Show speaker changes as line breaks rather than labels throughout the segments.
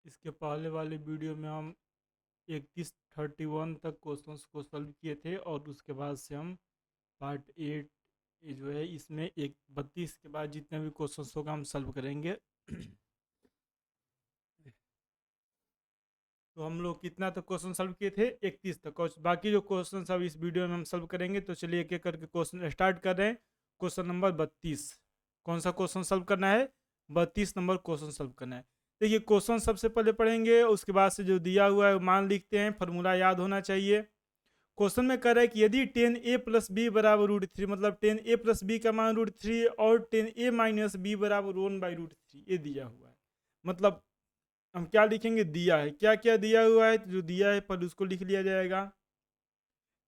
इसके पहले वाले वीडियो में हम 31-31 तक क्वेश्चंस को सॉल्व किए थे और उसके बाद से हम पार्ट 8 ये जो है इसमें 32 के बाद जितने भी क्वेश्चंस होगा हम सॉल्व करेंगे। तो हम लोग कितना तक क्वेश्चन सॉल्व किए थे? 31 तक। और बाकी जो क्वेश्चन अब इस वीडियो में हम सॉल्व करेंगे। तो चलिए एक एक करके क्वेश्चन स्टार्ट कर रहे हैं। Question number 32। कौन सा क्वेश्चन सॉल्व करना है? 32 नंबर क्वेश्चन सॉल्व करना है। देखिए क्वेश्चन सबसे पहले पढ़ेंगे, उसके बाद से जो दिया हुआ है मान लिखते हैं, फार्मूला याद होना चाहिए। क्वेश्चन में कह रहा है कि यदि 10a+b बराबर √3, मतलब 10a+b का मान √3 और 10a-b बराबर 1/√3 ये दिया हुआ है। मतलब हम क्या लिखेंगे? दिया है। क्या क्या दिया हुआ है? तो जो दिया है पर उसको लिख लिया जाएगा।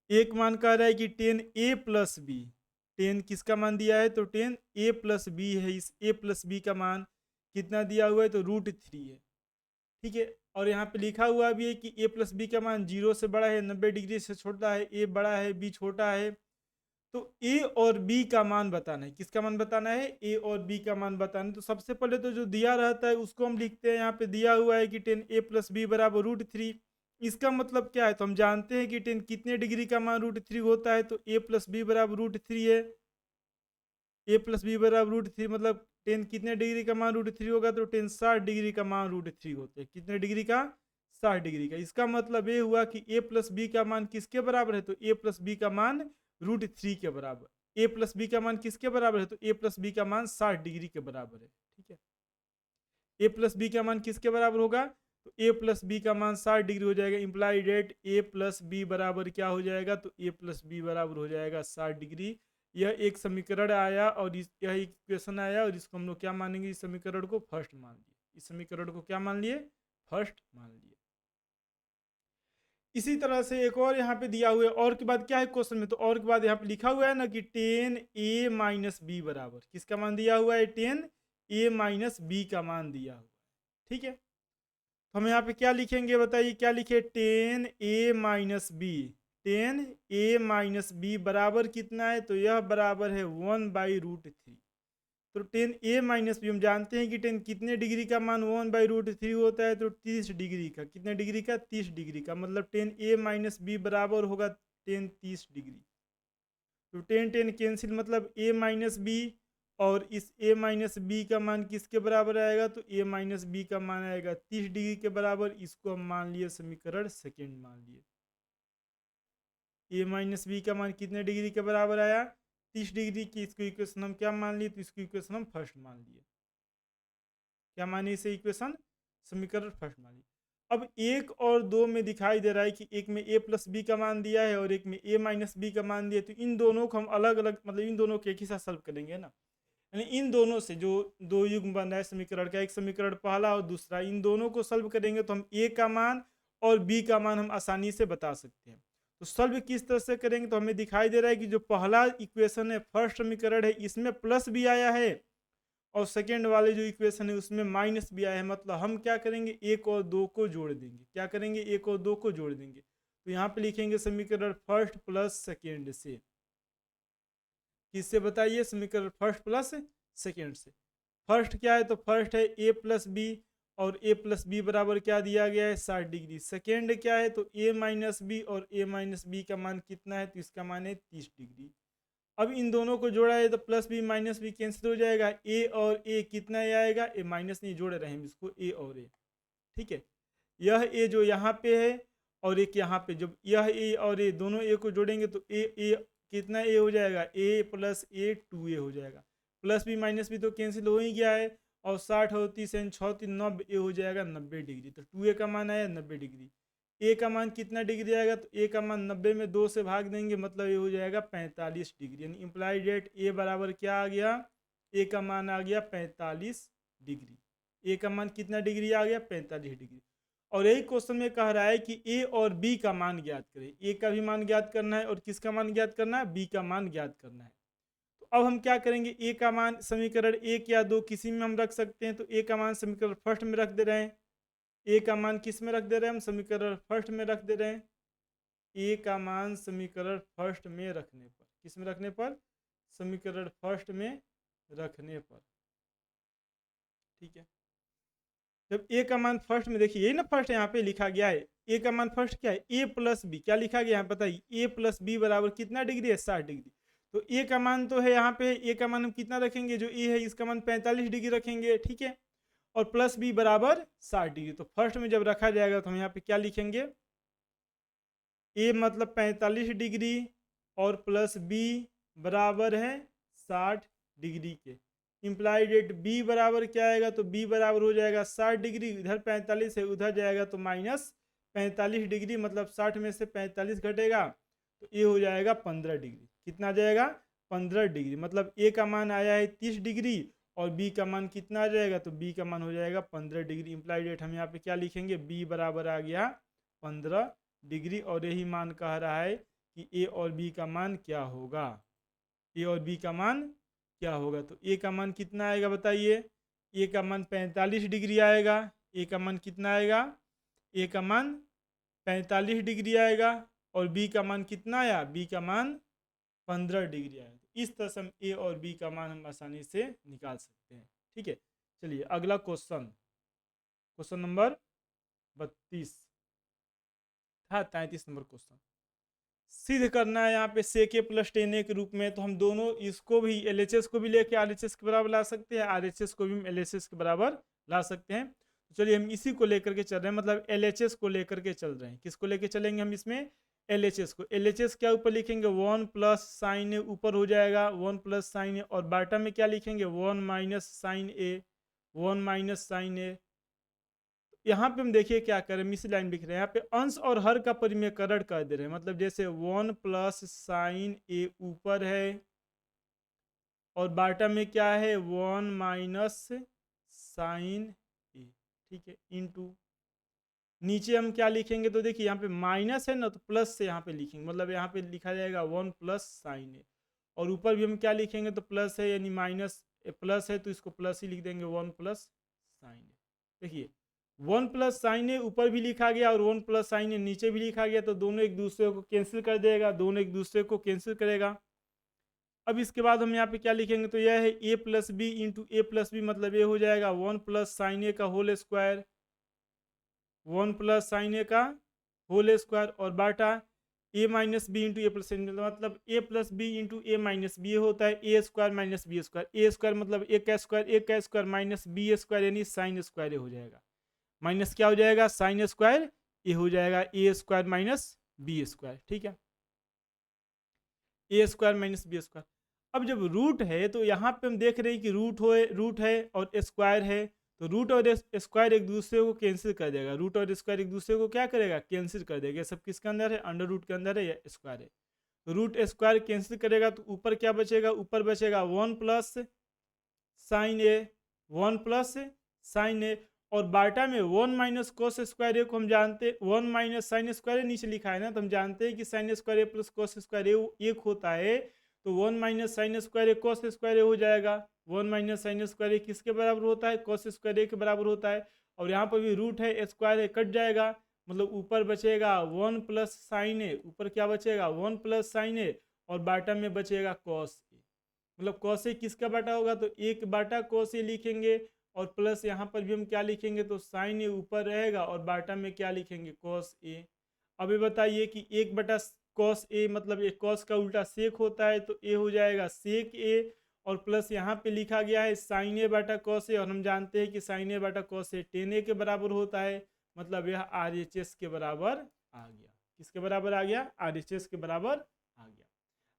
एक मान कह रहा है कि 10a+b, 10 किसका मान दिया है? तो 10a+b है। इस a+b का मान कितना दिया हुआ है? तो √3 है। ठीक है। और यहाँ पे लिखा हुआ भी है कि a+b का मान 0 से बड़ा है, 90 डिग्री से छोटा है, a बड़ा है, b छोटा है। तो a और b का मान बताना है। किसका मान बताना है? a और b का मान बताना है। तो सबसे पहले तो जो दिया रहता है उसको हम लिखते हैं। यहाँ पे दिया हुआ है कि 10a+b बराबर √3। इसका मतलब क्या है? तो हम जानते हैं कि 10 कितने डिग्री का मान √3 होता है। तो a+b बराबर √3 है। a+b बराबर √3 मतलब 10 कितने डिग्री का मान √3 होगा? तो 10 60 डिग्री का मान √3 होता है। कितने डिग्री का? 60 डिग्री का। इसका मतलब ये हुआ कि a+b का मान किसके बराबर है? तो a+b का मान √3 के बराबर। a+b का मान किसके बराबर है? तो a+b का मान 60 डिग्री के बराबर है। ठीक है। a+b का मान किसके बराबर होगा? तो a+b का मान 60 डिग्री हो जाएगा। इंप्लाई डेट a+b बराबर क्या हो जाएगा? तो a+b बराबर हो जाएगा 60 डिग्री। यह एक समीकरण आया और यह इक्वेशन आया और इसको हम लोग क्या मानेंगे? इस समीकरण को फर्स्ट मान लिए। इस समीकरण को क्या मान लिए? फर्स्ट मान लिए। इसी तरह से एक और यहाँ पे दिया हुआ है। और के बाद क्या है क्वेश्चन में? तो और के बाद यहाँ पे लिखा हुआ है ना कि 10a-b बराबर किसका मान दिया हुआ है? 10a-b का मान दिया हुआ है। ठीक है। तो हम यहाँ पे क्या लिखेंगे? बताइए क्या लिखे? 10a-b। 10a-b बराबर कितना है? तो यह बराबर है 1/√3। तो 10a-b हम जानते हैं कि 10 कितने डिग्री का मान 1/√3 होता है? तो 30 डिग्री का। कितने डिग्री का? 30 डिग्री का। मतलब 10a-b बराबर होगा 10 30 डिग्री। तो 10 कैंसिल, मतलब a-b। और इस a-b का मान किसके बराबर आएगा? तो a-b का मान आएगा 30 डिग्री के बराबर। इसको हम मान लिए समीकरण सेकेंड मान लिए। a-b का मान कितने डिग्री के बराबर आया? 30 डिग्री की। इसको इक्वेशन हम क्या मान लिए? तो इसको इक्वेशन हम फर्स्ट मान लिए। क्या माने इसे? इक्वेशन समीकरण फर्स्ट मान लिए। अब एक और दो में दिखाई दे रहा है कि एक में a+b का मान दिया है और एक में a-b का मान दिया है। तो इन दोनों को हम अलग अलग, मतलब इन दोनों को एक ही साथ सॉल्व करेंगे ना। यानी इन दोनों से जो दो युग्म बन रहा है समीकरण का, एक समीकरण पहला और दूसरा, इन दोनों को सॉल्व करेंगे तो हम a का मान और b का मान हम आसानी से बता सकते हैं। तो सॉल्व किस तरह से करेंगे? तो हमें दिखाई दे रहा है कि जो पहला इक्वेशन है, फर्स्ट समीकरण है, इसमें प्लस भी आया है और सेकेंड वाले जो इक्वेशन है उसमें माइनस भी आया है। मतलब हम क्या करेंगे? एक और दो को जोड़ देंगे। क्या करेंगे? एक और दो को जोड़ देंगे। तो यहाँ पे लिखेंगे समीकरण फर्स्ट प्लस सेकेंड से। किससे बताइए? समीकरण फर्स्ट प्लस सेकेंड से। फर्स्ट क्या है? तो फर्स्ट है a+b और a+b बराबर क्या दिया गया है? 60 डिग्री। सेकेंड क्या है? तो a-b और a-b का मान कितना है? तो इसका मान है 30 डिग्री। अब इन दोनों को जोड़ा है तो plus b minus b cancel हो जाएगा। ए और ए कितना आएगा? ए माइनस नहीं जोड़ रहे हैं इसको, ए और ए। ठीक है। यह ए जो यहाँ पे है और एक यहाँ पे, जब यह ए और ए दोनों ए को जोड़ेंगे तो ए कितना ए हो जाएगा? a+a 2a हो जाएगा। प्लस बी माइनस बी तो कैंसिल हो ही गया है। और 60 और 30 6 90 ए हो जाएगा 90 डिग्री। तो 2a का मान आया 90 डिग्री। ए का मान कितना डिग्री आएगा? तो ए का मान 90 में 2 से भाग देंगे, मतलब ये हो जाएगा 45 डिग्री। यानी इंप्लाइड डेट ए बराबर क्या आ गया? ए का मान आ गया 45 डिग्री। ए का मान कितना डिग्री आ गया? 45 डिग्री। और यही क्वेश्चन में कह रहा है कि ए और बी का मान ज्ञात करें। ए का भी मान ज्ञात करना है और किसका मान ज्ञात करना है? बी का मान ज्ञात करना है। तो अब हम क्या करेंगे? ए का मान समीकरण एक या दो किसी में हम रख सकते हैं। तो ए का मान समीकरण फर्स्ट में रख दे रहे हैं। ए का मान किस में रख दे रहे हैं? हम समीकरण फर्स्ट में रख दे रहे हैं। ए का मान समीकरण फर्स्ट में रखने पर, किस में रखने पर? समीकरण फर्स्ट में रखने पर। ठीक है। जब ए का मान फर्स्ट में, देखिए यही ना फर्स्ट यहाँ पे लिखा गया है, ए का मान फर्स्ट क्या है, ए प्लस बी, क्या लिखा गया है बताइए, ए प्लस बी बराबर कितना डिग्री है, 60 डिग्री। तो ए का मान तो है यहाँ पे, ए का मान हम कितना रखेंगे, जो ए है इसका मान 45 डिग्री रखेंगे, ठीक है, और प्लस बी बराबर 60 डिग्री। तो फर्स्ट में जब रखा जाएगा तो हम यहाँ पे क्या लिखेंगे, ए मतलब 45 डिग्री और प्लस बी बराबर है 60 डिग्री के। इम्प्लाइड रेट बी बराबर क्या आएगा, तो बी बराबर हो जाएगा 60 डिग्री, इधर 45 है उधर जाएगा तो माइनस 45 डिग्री, मतलब 60 में से 45 घटेगा तो ये हो जाएगा 15 डिग्री। कितना आ जाएगा, 15 डिग्री। मतलब ए का मान आया है 30 डिग्री और बी का मान कितना आ जाएगा, तो बी का मान हो जाएगा 15 डिग्री। इम्प्लाइड रेट हम यहाँ पे क्या लिखेंगे, बी बराबर आ गया 15 डिग्री। और यही मान कह रहा है कि ए और बी का मान क्या होगा, ए और बी का मान क्या होगा। तो ए का मान कितना आएगा बताइए, ए का मान 45 डिग्री आएगा, ए का मान कितना आएगा, ए का मान 45 डिग्री आएगा और बी का मान कितना आया, बी का मान 15 डिग्री आया। तो इस तरह से हम ए और बी का मान हम आसानी से निकाल सकते हैं, ठीक है। चलिए अगला क्वेश्चन, क्वेश्चन नंबर 32 था, 33 नंबर क्वेश्चन। सिद्ध करना है यहाँ पे सेक ए प्लस टेन ए के रूप में। तो हम दोनों इसको भी एलएचएस को भी लेके आरएचएस के बराबर ला सकते हैं, आरएचएस को भी हम एलएचएस के बराबर ला सकते हैं। तो चलिए हम इसी को लेकर के चल रहे हैं, मतलब एलएचएस को लेकर के चल रहे हैं। किसको लेके चलेंगे हम इसमें, एलएचएस को। एलएचएस क्या ऊपर लिखेंगे, 1 प्लस साइन ए ऊपर हो जाएगा, 1 प्लस साइन ए, और बाटा में क्या लिखेंगे, 1 माइनस साइन ए, 1 माइनस साइन ए। यहाँ पे हम देखिए क्या करें, मिस लाइन लिख रहे हैं, यहाँ पे अंश और हर का परिमेयकरण कर दे रहे हैं। मतलब जैसे 1 प्लस साइन ए ऊपर है और बाटा में क्या है, 1 माइनस साइन ए, ठीक है, इनटू नीचे हम क्या लिखेंगे, तो देखिए यहाँ पे माइनस है ना, तो प्लस से यहाँ पे लिखेंगे, मतलब यहाँ पे लिखा जाएगा 1 प्लस साइन ए। और ऊपर भी हम क्या लिखेंगे, तो प्लस है यानी माइनस प्लस है तो इसको प्लस ही लिख देंगे, 1 प्लस साइन ए। देखिए 1 प्लस साइन ए ऊपर भी लिखा गया और 1 प्लस साइन ए नीचे भी लिखा गया, तो दोनों एक दूसरे को कैंसिल कर देगा, दोनों एक दूसरे को कैंसिल करेगा। अब इसके बाद हम यहाँ पे क्या लिखेंगे, तो यह है ए प्लस बी इंटू ए प्लस बी, मतलब ये हो जाएगा 1 प्लस साइन ए का होल स्क्वायर, 1 प्लस साइन ए का होल स्क्वायर, और बाटा ए माइनस बी इंटू ए प्लस, मतलब ए plus B into A minus B होता है ए square minus B square. A square मतलब ए का स्क्वायर माइनस बी स्क्वायर यानी साइन स्क्वायर हो जाएगा, माइनस क्या हो जाएगा, साइन स्क्वायर, ये हो जाएगा ए स्क्वायर माइनस बी स्क्वायर, ठीक है, ए स्क्वायर माइनस बी स्क्वायर। अब जब रूट है तो यहाँ पे हम देख रहे हैं कि रूट है और स्क्वायर है, तो रूट और स्क्वायर एक दूसरे को कैंसिल कर देगा, रूट और स्क्वायर एक दूसरे को क्या करेगा, कैंसिल कर देगा। सब किसके अंदर है, अंडर रूट के अंदर है या स्क्वायर है। तो रूट स्क्वायर कैंसिल करेगा तो ऊपर क्या बचेगा, ऊपर बचेगा 1 प्लस साइन ए, 1 प्लस साइन ए, और बाटा में 1 माइनस कोस स्क्वायर ए को हम जानते हैं, 1 माइनस साइन स्क्वायर नीचे लिखा है ना, तो हम जानते हैं कि साइन स्क्वायर ए प्लस कोस स्क्वायर ए एक होता है, तो 1 माइनस साइन स्क्वायर ए कोस स्क्वायर ए हो जाएगा। 1 माइनस साइन स्क्वायर ए किसके बराबर होता है, कोस स्क्वायर ए के बराबर होता है। और यहाँ पर भी रूट है, स्क्वायर है, कट जाएगा, मतलब ऊपर बचेगा 1 प्लस साइन ए, ऊपर क्या बचेगा 1 प्लस साइन ए, और बाटा में बचेगा कॉस ए, मतलब कॉस ए किसका बाटा होगा, तो एक बाटा कॉस ए लिखेंगे, और प्लस यहाँ पर भी हम क्या लिखेंगे, तो साइन ए ऊपर रहेगा और बाटा में क्या लिखेंगे, कॉस ए। अब ये बताइए कि एक बटा कॉस ए मतलब एक कॉस का उल्टा सेक होता है, तो ए हो जाएगा सेक ए, और प्लस यहाँ पे लिखा गया है sign A Bata cos A, और हम जानते हैं कि sign A Bata cos A ten ए के बराबर होता है, मतलब यह RHS के बराबर आ गया। किसके बराबर आ गया, RHS के बराबर आ गया।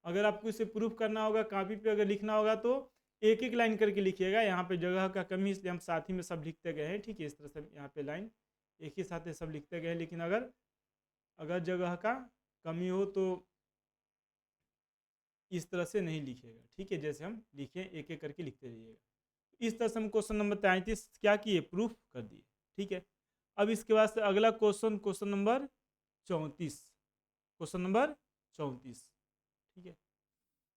अगर आपको इसे प्रूफ करना होगा, कॉपी पे अगर लिखना होगा तो एक एक लाइन करके लिखिएगा, यहाँ पे जगह का कमी इसलिए हम साथ ही में सब लिखते गए हैं, ठीक है। इस तरह से यहाँ पे लाइन एक ही साथ सब लिखते गए, लेकिन अगर जगह का कमी हो तो इस तरह से नहीं लिखिएगा, ठीक है, जैसे हम लिखे एक एक करके लिखते रहिएगा। इस तरह से हम क्वेश्चन नंबर 33 क्या किए, प्रूफ कर दिए, ठीक है। अब इसके बाद से अगला question, question number 34, question number 34, ठीक है।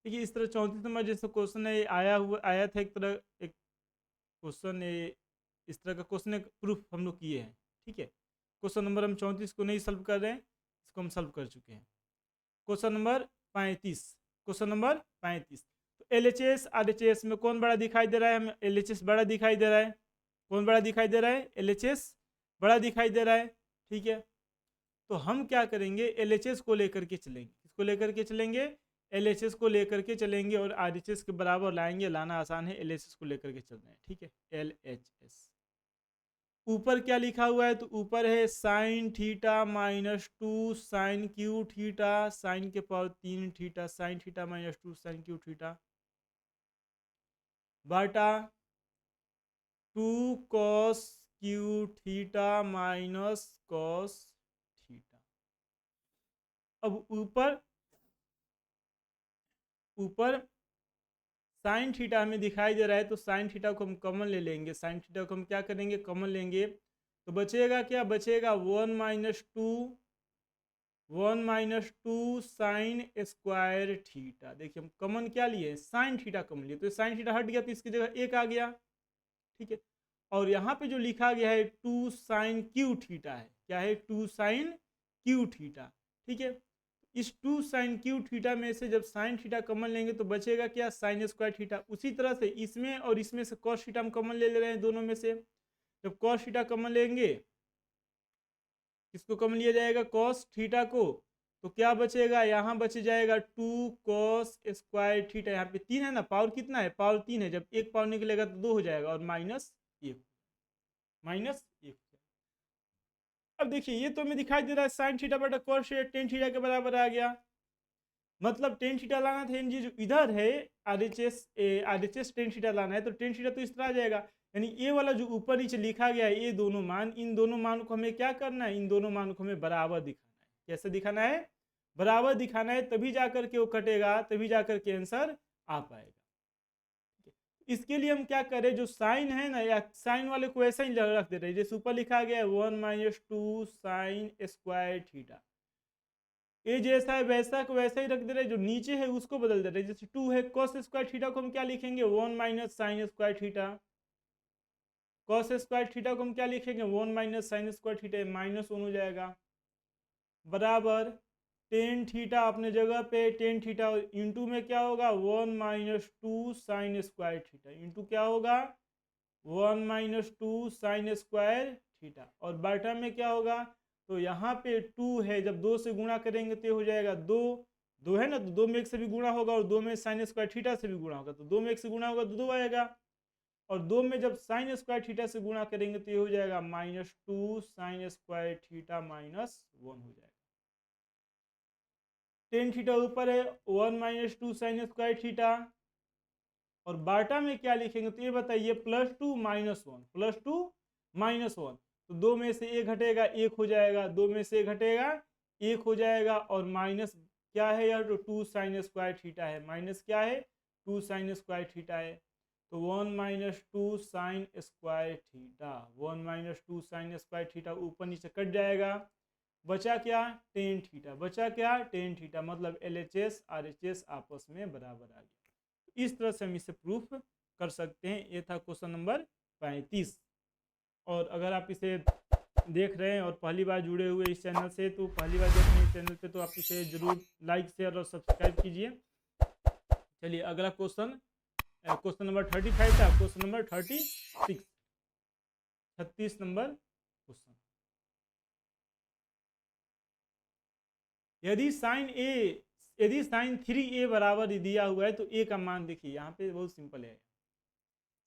देखिए इस तरह 34 नंबर जैसे क्वेश्चन है आया था, एक क्वेश्चन इस तरह का क्वेश्चन एक प्रूफ हम लोग किए हैं, ठीक है। क्वेश्चन नंबर हम 34 को नहीं सॉल्व कर रहे हैं, इसको हम सॉल्व कर चुके हैं। क्वेश्चन नंबर 35, क्वेश्चन नंबर 35, तो LHS RHS में कौन बड़ा दिखाई दे रहा है, हमें LHS बड़ा दिखाई दे रहा है, कौन बड़ा दिखाई दे रहा है? LHS बड़ा दिखाई दे रहा है, ठीक है। तो हम क्या करेंगे, LHS को लेकर के चलेंगे। किसको लेकर के चलेंगे? LHS को लेकर के चलेंगे और RHS के बराबर लाएंगे। लाना आसान है, LHS को लेकर के चल रहे हैं, ठीक है। LHS ऊपर क्या लिखा हुआ है? तो ऊपर है sine theta minus 2 sine cube theta, sine के power 3 theta, sine theta minus 2 sine cube theta, बाटा 2 cos cube theta minus cos theta. अब ऊपर साइन थीटा हमें दिखाई दे रहा है, तो साइन थीटा को हम कॉमन ले लेंगे। साइन थीटा को हम क्या करेंगे? कॉमन लेंगे। तो बचेगा क्या? बचेगा 1 minus two sign square theta. देखिए हम कॉमन क्या लिए? साइन थीटा कॉमन लिए, तो साइन थीटा हट गया तो इसकी जगह एक आ गया, ठीक है। और यहाँ पे जो लिखा गया है 2 साइन क्यू थीटा है, क्या है? 2 साइन क्यू थीटा, ठीक है। इस 2 साइन क्यू थीटा में से जब साइन थीटा कॉमन लेंगे तो बचेगा क्या? Sign square theta. उसी तरह से इसमें और इसमें से कॉस थीटा हम कॉमन ले रहे हैं दोनों में से। जब कॉस थीटा कॉमन लेंगे, किसको कॉमन लिया जाएगा? कॉस थीटा को। तो क्या बचेगा? यहाँ बच जाएगा 2 कॉस स्क्वायर थीटा। यहाँ पे 3 है ना, पावर कितना है? पावर 3 है। जब एक पावर निकलेगा तो 2 हो जाएगा और -1 -1। अब देखिए ये तो हमें दिखाई दे रहा है साइन थीटा बटा कॉस टेन थीटा के बराबर आ गया। मतलब टेन थीटा लाना था, ये जो इधर है RHS टेन थीटा लाना है, तो टेन थीटा तो इस तरह आ जाएगा। यानी ये वाला जो ऊपर नीचे लिखा गया है, ये दोनों मान, इन दोनों मान को हमें क्या करना है? इन दोनों मान को हमें बराबर दिखाना है। कैसे दिखाना है? बराबर दिखाना है, तभी जाकर के वो कटेगा, तभी जाकर के आंसर आ पाएगा। इसके लिए हम क्या करें? जो साइन है ना, या साइन वाले को ऐसा ही रख दे रहे हैं जैसे ऊपर लिखा गया है 1 माइनस 2 साइन स्क्वायर थीटा। ये जैसा है वैसा को वैसा ही रख दे रहे हैं, जो नीचे है उसको बदल दे रहे हैं। जैसे 2 है, कॉस स्क्वायर थीटा को हम क्या लिखेंगे? 1 minus sign square theta. Cos square theta को हम क्या लिखेंगे? 1 माइनस साइन स्क्वायर थीटा, -1 हो जाएगा, बराबर टेन थीटा अपने जगह पे, टेन थीटा इंटू में क्या होगा? 1 minus 2 sign square theta, into क्या होगा? 1 माइनस 2 साइन स्क्वायर थीटा। और बाटा में क्या होगा? तो यहाँ पे 2 है, जब 2 से गुणा करेंगे तो हो जाएगा 2, 2 है ना, तो 2 में 1 से भी गुणा होगा और 2 में साइन स्क्वायर थीटा से भी गुणा होगा, तो 2 में 1 से गुणा होगा तो 2 आएगा। और 2 में जब साइन स्क्वायर थीटा से गुणा करेंगे तो ये हो जाएगा -2 साइन स्क्वायर थीटा -1 हो जाएगा। टेन थीटा ऊपर है, 1 माइनस 2 साइन स्क्वायर थीटा। और बाटा में क्या लिखेंगे? तो ये बताइए, +2 -1, +2 -1, तो 2 में से 1 घटेगा, 1 हो जाएगा, 2 में से 1 घटेगा, 1 हो जाएगा। और माइनस क्या है यार? तो 2 साइन स्क्वायर थीटा है, माइनस क्या है? 2 साइन स्क्वायर थीटा है। तो 1 minus 2 sign square theta, 1 minus 2 sign square theta ऊपर नीचे कट जाएगा, बचा क्या? Tan theta. बचा क्या? Tan theta. मतलब LHS RHS आपस में बराबर आ गया। इस तरह से हम इसे प्रूफ कर सकते हैं। ये था क्वेश्चन नंबर 35। और अगर आप इसे देख रहे हैं और पहली बार जुड़े हुए इस चैनल से, तो पहली बार देख रहे हैं इस चैनल पे, तो आप इसे जरूर लाइक शेयर और सब्सक्राइब कीजिए। चलिए अगला क्वेश्चन नंबर 35 था। Question number 36 number question. यदि साइन 3a बराबर दिया हुआ है, तो a का मान देखिए यहाँ पे बहुत सिंपल है।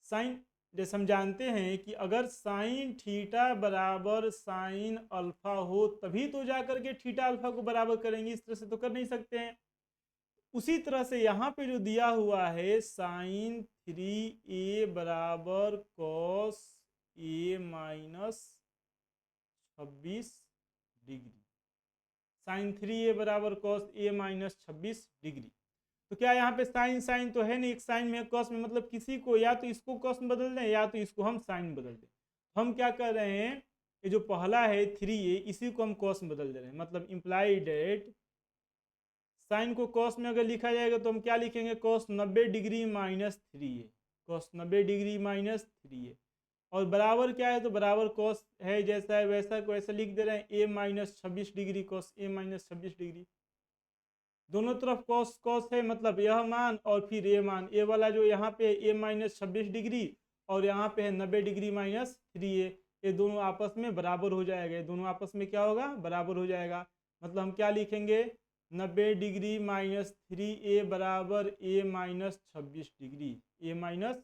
साइन, जैसे हम जानते हैं कि अगर साइन थीटा बराबर साइन अल्फा हो तभी तो जाकर के थीटा अल्फा को बराबर करेंगे, इस तरह से तो कर नहीं सकते हैं। उसी तरह से यहाँ पे जो दिया हुआ है साइन 3a बराबर cos a -26 degree, sign 3a बराबर कॉस a -26 डिग्री। तो क्या यहाँ पे साइन तो है नहीं, एक साइन में कॉस में, मतलब किसी को या तो इसको कॉस में बदल दें या तो इसको हम साइन बदल दें। हम क्या कर रहे हैं? ये जो पहला है 3a, इसी को हम कॉस में बदल दे रहे हैं। मतलब इम्प्लाई डेट साइन को कॉस में अगर लिखा जाएगा तो हम क्या लिखेंगे? Cos 90 degree -3a, cos 90 degree -3a। और बराबर क्या है? तो बराबर कॉस है, जैसा है वैसा को ऐसा लिख दे रहे हैं, a -26 degree, cos a -26 degree. दोनों तरफ कॉस है, मतलब यह मान और फिर ए मान, ए वाला जो यहाँ पे a -26 डिग्री और यहाँ पे है 90 डिग्री माइनस 3a, ये दोनों आपस में बराबर हो जाएगा, ये दोनों आपस में क्या होगा, बराबर हो जाएगा। मतलब हम क्या लिखेंगे, 90 डिग्री माइनस 3a बराबर a minus 26 degree, a minus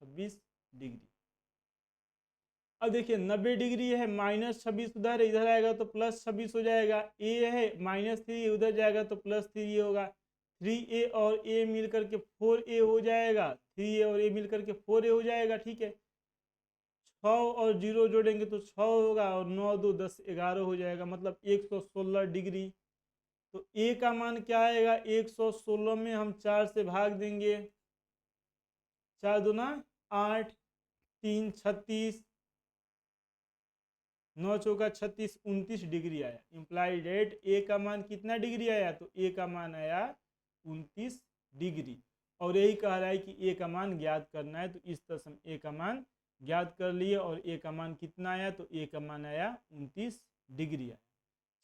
26 degree. अब देखिए 90 डिग्री है, माइनस 26 उधर इधर आएगा तो प्लस 26 हो जाएगा, a है माइनस 3 उधर जाएगा तो प्लस 3 होगा, 3a और a मिल करके 4a हो जाएगा, 3a और a मिल करके 4a हो जाएगा। ठीक है, 6 और 0 जोड़ेंगे तो 6 होगा और 9 2 10 11 हो जाएगा, मतलब 116 डिग्री। तो a का मान क्या आएगा, 116 में हम 4 से भाग देंगे, 4 दूना 8, 3 36, 9 चौका 36, 29 डिग्री आया। इम्प्लाइड रेट ए का मान कितना डिग्री आया, तो ए का मान आया 29 डिग्री। और यही कह रहा है कि ए का मान ज्ञात करना है, तो इस तरह से हम ए का मान ज्ञात कर लिए और ए का मान कितना आया, तो ए का मान आया 29 डिग्री आया।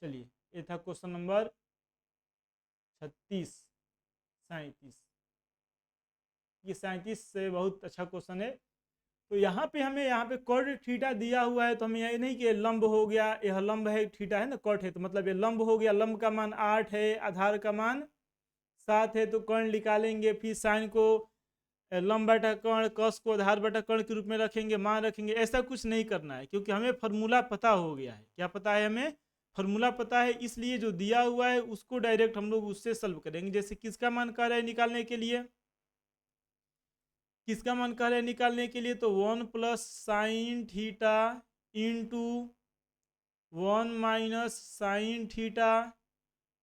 चलिए, ये था क्वेश्चन नंबर 37। ये 37 से बहुत अच्छा क्वेश्चन है। तो यहाँ पे हमें यहाँ पे कॉट थीटा दिया हुआ है, तो हमें ये नहीं कि लंब हो गया, यह लंब है, थीटा है ना, कॉट है, तो मतलब ये लंब हो गया, लंब का मान 8 है, आधार का मान 7 है, तो कर्ण निकालेंगे, फिर साइन को लंब बटा कर्ण, कॉस को आधार बटा कर्ण के रूप में रखेंगे, मान रखेंगे। ऐसा कुछ नहीं करना है, क्योंकि हमें फार्मूला पता हो गया है। क्या पता है हमें, फार्मूला पता है, इसलिए जो दिया हुआ है उसको डायरेक्ट हम लोग उससे सॉल्व करेंगे। जैसे किसका मान कह रहे हैं निकालने के लिए, किसका मान कह रहे हैं निकालने के लिए, तो 1 plus sine theta into 1 minus sine theta,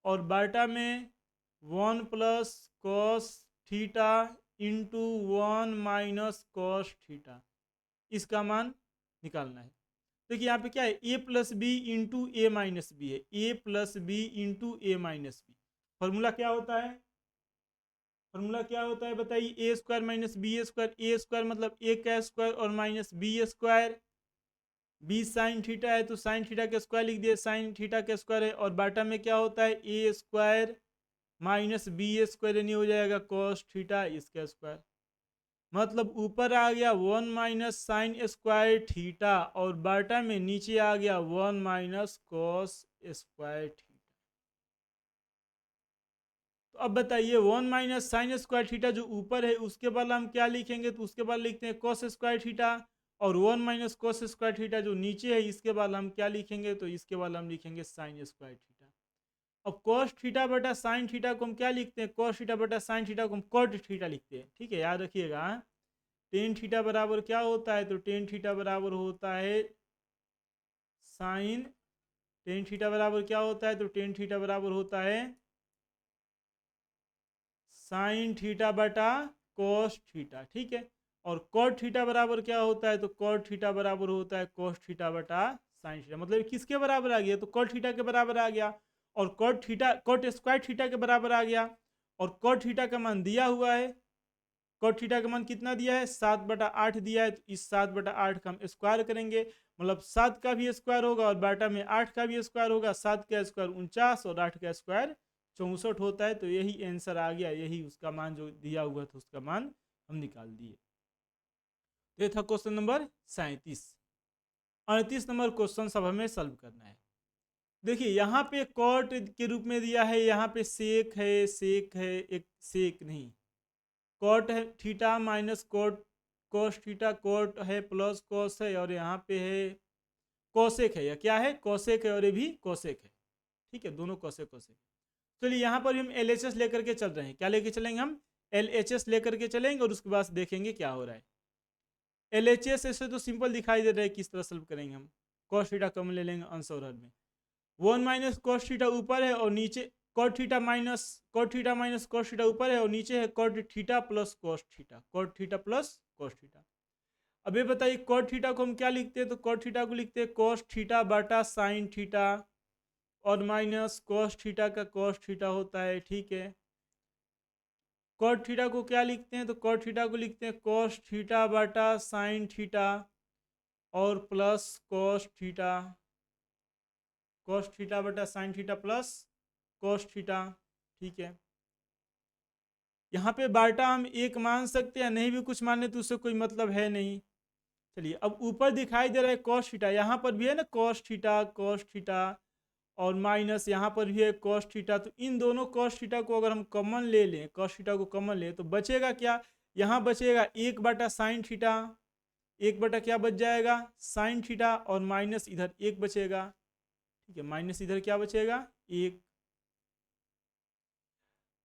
और बाटा में 1 plus cos theta into 1 minus cos theta, इसका मान निकालना है। देखिए यहाँ पे क्या है, a plus B into A minus B है, a plus B into A minus B. Formula क्या होता है, फॉर्मूला क्या होता है बताइए, A square minus B square, A square मतलब ए का स्क्वायर और minus B square, B sine theta है तो साइन थीटा का स्क्वायर लिख दिए, साइन थीटा का स्क्वायर है, और बाटा में क्या होता है, ए स्क्वायर माइनस बी स्क्वायर, यानी हो जाएगा कॉस थीटा इसका स्क्वायर। मतलब ऊपर आ गया 1 माइनस साइन स्क्वायर थीटा, और बाटा में नीचे आ गया 1 माइनस कॉस स्क्वायर थीटा। तो अब बताइए 1 माइनस साइन स्क्वायर थीटा जो ऊपर है उसके बाद हम क्या लिखेंगे, तो उसके बाद लिखते हैं कॉस स्क्वायर थीटा, और 1 माइनस कॉस स्क्वायर थीटा जो नीचे है इसके बाद हम क्या लिखेंगे, तो इसके बाद हम लिखेंगे साइन स्क्वायर थीटा। अब कॉस थीटा बटा साइन थीटा को हम क्या लिखते हैं, कॉस थीटा बटा साइन थीटा को हम कॉट थीटा लिखते हैं। ठीक है, याद रखिएगा। टेन थीटा बराबर क्या होता है, तो टेन थीटा बराबर होता है साइन, टेन थीटा बराबर क्या होता है, तो टेन थीटा बराबर होता है साइन थीटा बटा कोस थीटा। ठीक है, और कॉट थीटा बराबर क्या होता है, तो कॉट थीटा बराबर होता है कोस थीटा बटा साइन थीटा। मतलब किसके बराबर आ गया, तो कॉट थीटा के बराबर आ गया, और cot theta cot square theta के बराबर आ गया, और कॉट थीटा का मान दिया हुआ है। कॉट थीटा का मान कितना दिया है, 7/8 दिया है, तो इस 7/8 का हम स्क्वायर करेंगे, मतलब 7 का भी स्क्वायर होगा और बाटा में 8 का भी स्क्वायर होगा। 7 का स्क्वायर 49 और 8 का स्क्वायर 64 होता है। तो यही आंसर आ गया, यही उसका मान जो दिया हुआ था उसका मान हम निकाल दिए। तो ये था क्वेश्चन नंबर 37। 38 नंबर क्वेश्चन सब हमें सॉल्व करना है। देखिए यहाँ पे कॉट के रूप में दिया है, यहाँ पे सेक है, सेक है, एक सेक नहीं, कॉट है theta minus cot cos theta, cot है प्लस कॉस है, और यहाँ पे है कोसेक है, या क्या है कोसेक है, और ये भी कोसेक है। ठीक है, दोनों कोसेक कोसेक। चलिए यहाँ पर हम LHS लेकर के चल रहे हैं, क्या लेके चलेंगे हम, LHS लेकर के चलेंगे, और उसके बाद देखेंगे क्या हो रहा है। LHS ऐसे तो सिंपल दिखाई दे रहा है, किस तरह सॉल्व करेंगे हम। कॉस थीटा कम ले लेंगे आंसर में, 1 माइनस कॉस थीटा ऊपर है और नीचे cot theta minus cot theta ऊपर है और नीचे है cot theta plus cos theta, cot theta plus cos theta. अब ये बताइए कॉट थीटा को हम क्या लिखते हैं, तो कॉट थीटा को लिखते हैं कॉस थीटा बटा साइन थीटा, और माइनस कॉस थीटा का कॉस थीटा होता है। ठीक है, कॉट थीटा को क्या लिखते हैं, तो कॉट थीटा को लिखते हैं कॉस थीटा बटा साइन थीटा, और plus cos theta, cos theta बटा sine theta plus cos theta. ठीक है, यहाँ पे बाटा हम एक मान सकते हैं, नहीं भी कुछ माने तो उससे कोई मतलब है नहीं। चलिए अब ऊपर दिखाई दे रहा है कॉस थीटा, यहाँ पर भी है ना कॉस थीटा और माइनस यहाँ पर भी है कॉस थीटा। तो इन दोनों कॉस थीटा को अगर हम कॉमन ले लें, कॉस थीटा को कॉमन ले तो बचेगा क्या, यहाँ बचेगा 1/sin थीटा, 1 क्या बच जाएगा साइन थीटा, और माइनस इधर 1 बचेगा। ठीक है, माइनस इधर क्या बचेगा 1।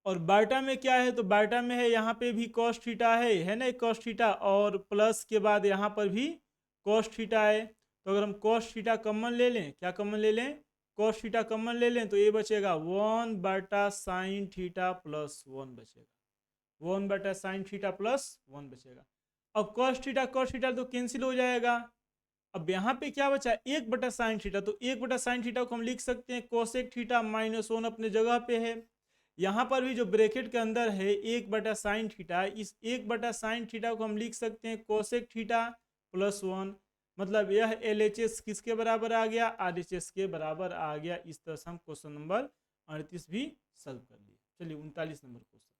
और बाटा में क्या है, तो बाटा में है यहाँ पे भी कॉस थीटा है ना एक कॉस थीटा, और प्लस के बाद यहाँ पर भी कॉस थीटा है। तो अगर हम कॉस थीटा कॉमन ले लें, क्या कॉमन ले लें, कॉस थीटा कॉमन ले लें, तो ये बचेगा 1/sin थीटा प्लस 1 बचेगा, 1/sin थीटा प्लस 1 बचेगा। अब कॉस थीटा तो कैंसिल हो जाएगा। अब यहाँ पे क्या बचा 1/sin थीटा, तो 1/sin थीटा को हम लिख सकते हैं कोसेक थीटा माइनस 1 अपने जगह पे है। यहाँ पर भी जो ब्रैकेट के अंदर है 1/sin थीटा, इस 1/sin थीटा को हम लिख सकते हैं कोसेक थीटा प्लस 1। मतलब यह LHS किसके बराबर आ गया, RHS के बराबर आ गया। इस तरह से हम क्वेश्चन नंबर 38 भी सॉल्व कर लिए। चलिए 39 नंबर क्वेश्चन,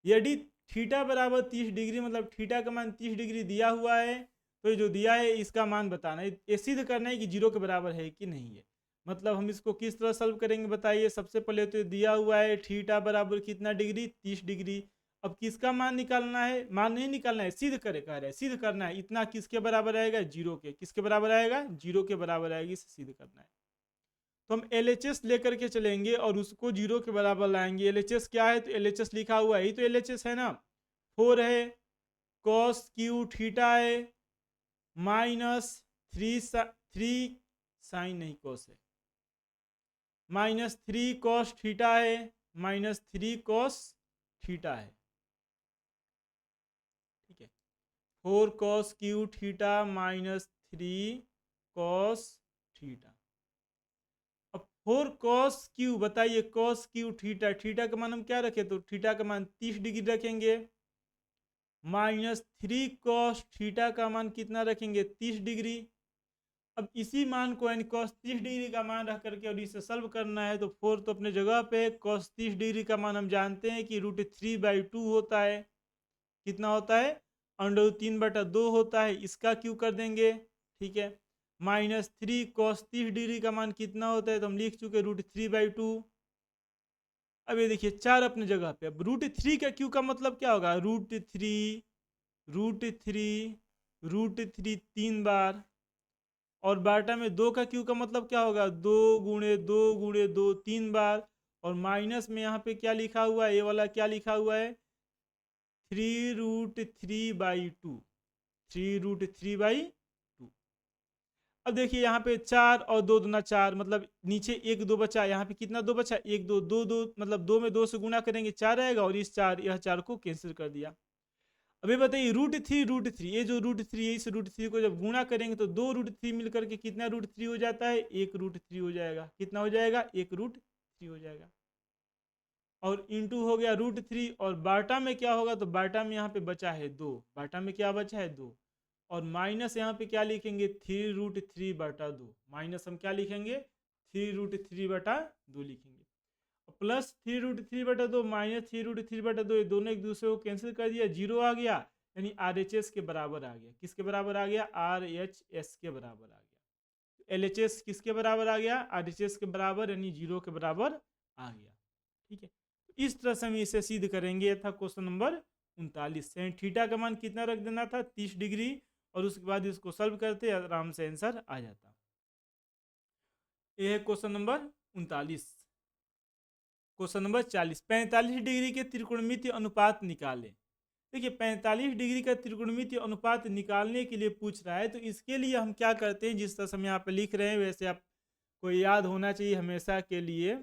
यदि थीटा बराबर 30 डिग्री, मतलब थीटा का मान 30 डिग्री दिया हुआ है, तो जो दिया है इसका मान बताना है, ये सिद्ध करना है कि 0 के बराबर है कि नहीं है। मतलब हम इसको किस तरह सॉल्व करेंगे बताइए। सबसे पहले तो दिया हुआ है थीटा बराबर कितना डिग्री 30 डिग्री। अब किसका मान निकालना है, मान नहीं निकालना है, सिद्ध करे कह रहे हैं, सिद्ध करना है। इतना किसके बराबर आएगा 0 के, किसके बराबर आएगा 0 के बराबर आएगी, इसे सिद्ध करना है। तो हम LHS लेकर के चलेंगे और उसको 0 के बराबर लाएंगे। LHS क्या है, तो LHS लिखा हुआ है, ही तो LHS है ना, 4 है cos क्यू थीटा है माइनस 3 साइन नहीं cos है, माइनस 3 cos थीटा है माइनस 3 cos थीटा है। ठीक है, 4 cos Q theta minus 3 cos theta. अब 4 cos क्यू, बताइए cos क्यू थीटा, थीटा का मान हम क्या रखें, तो थीटा का मान 30 डिग्री रखेंगे, माइनस 3 cos थीटा का मान कितना रखेंगे 30 डिग्री। अब इसी मान को यानी cos 30 डिग्री का मान रख करके और इसे सॉल्व करना है, तो 4 तो अपने जगह पे, cos 30 डिग्री का मान हम जानते हैं कि √3/2 होता है। कितना होता है, √3/2 होता है, इसका क्यू कर देंगे। ठीक है, माइनस 3 cos 30 डिग्री का मान कितना होता है, तो हम लिख चुके √3/2। अब ये देखिए 4 अपने जगह पे, अब √3 का क्यू का मतलब क्या होगा, √3 3 बार, और बाटा में 2 का क्यू का मतलब क्या होगा 2 गुणे 2 गुणे 2 3 बार, और माइनस में यहाँ पे क्या लिखा हुआ है, ये वाला क्या लिखा हुआ है 3√3/2, 3√3/2। अब देखिए यहाँ पे 4 और 2 दूना 4, मतलब नीचे 1 2 बचा, यहाँ पे कितना 2 बचा 1 2 2 2, मतलब 2 में 2 से गुना करेंगे 4 आएगा, और इस 4 यह 4 को कैंसिल कर दिया। अभी बताइए √3, ये जो √3 है, इस √3 को जब गुणा करेंगे तो 2 √3 मिलकर के कितना √3 हो जाता है 1 √3 हो जाएगा। कितना हो जाएगा 1 √3 हो जाएगा, और इंटू हो गया √3। और बाटा में क्या होगा, तो बाटा में यहाँ पे बचा है 2, बाटा में क्या बचा है 2, और माइनस यहाँ पे क्या लिखेंगे 3√3/2, माइनस हम क्या लिखेंगे 3√3/2 लिखेंगे, प्लस 3√3/2 माइनस 3√3/2, ये दोनों एक दूसरे को कैंसिल कर दिया, 0 आ गया, यानी RHS के बराबर आ गया। किसके बराबर आ गया, RHS के बराबर आ गया। LHS किसके बराबर आ गया, RHS के बराबर, यानी 0 के बराबर आ गया। ठीक है, इस तरह से हम इसे सिद्ध करेंगे। था क्वेश्चन नंबर 39, थीटा का मान कितना रख देना था 30 डिग्री, और उसके बाद इसको सॉल्व करते आराम से आंसर आ जाता। यह है question number 39। Question number 40, 45 degree के त्रिकोणमितीय अनुपात निकालें। देखिए 45 डिग्री का त्रिकोणमितीय अनुपात निकालने के लिए पूछ रहा है, तो इसके लिए हम क्या करते हैं, जिस तरह से हम यहाँ पे लिख रहे हैं वैसे आपको याद होना चाहिए हमेशा के लिए।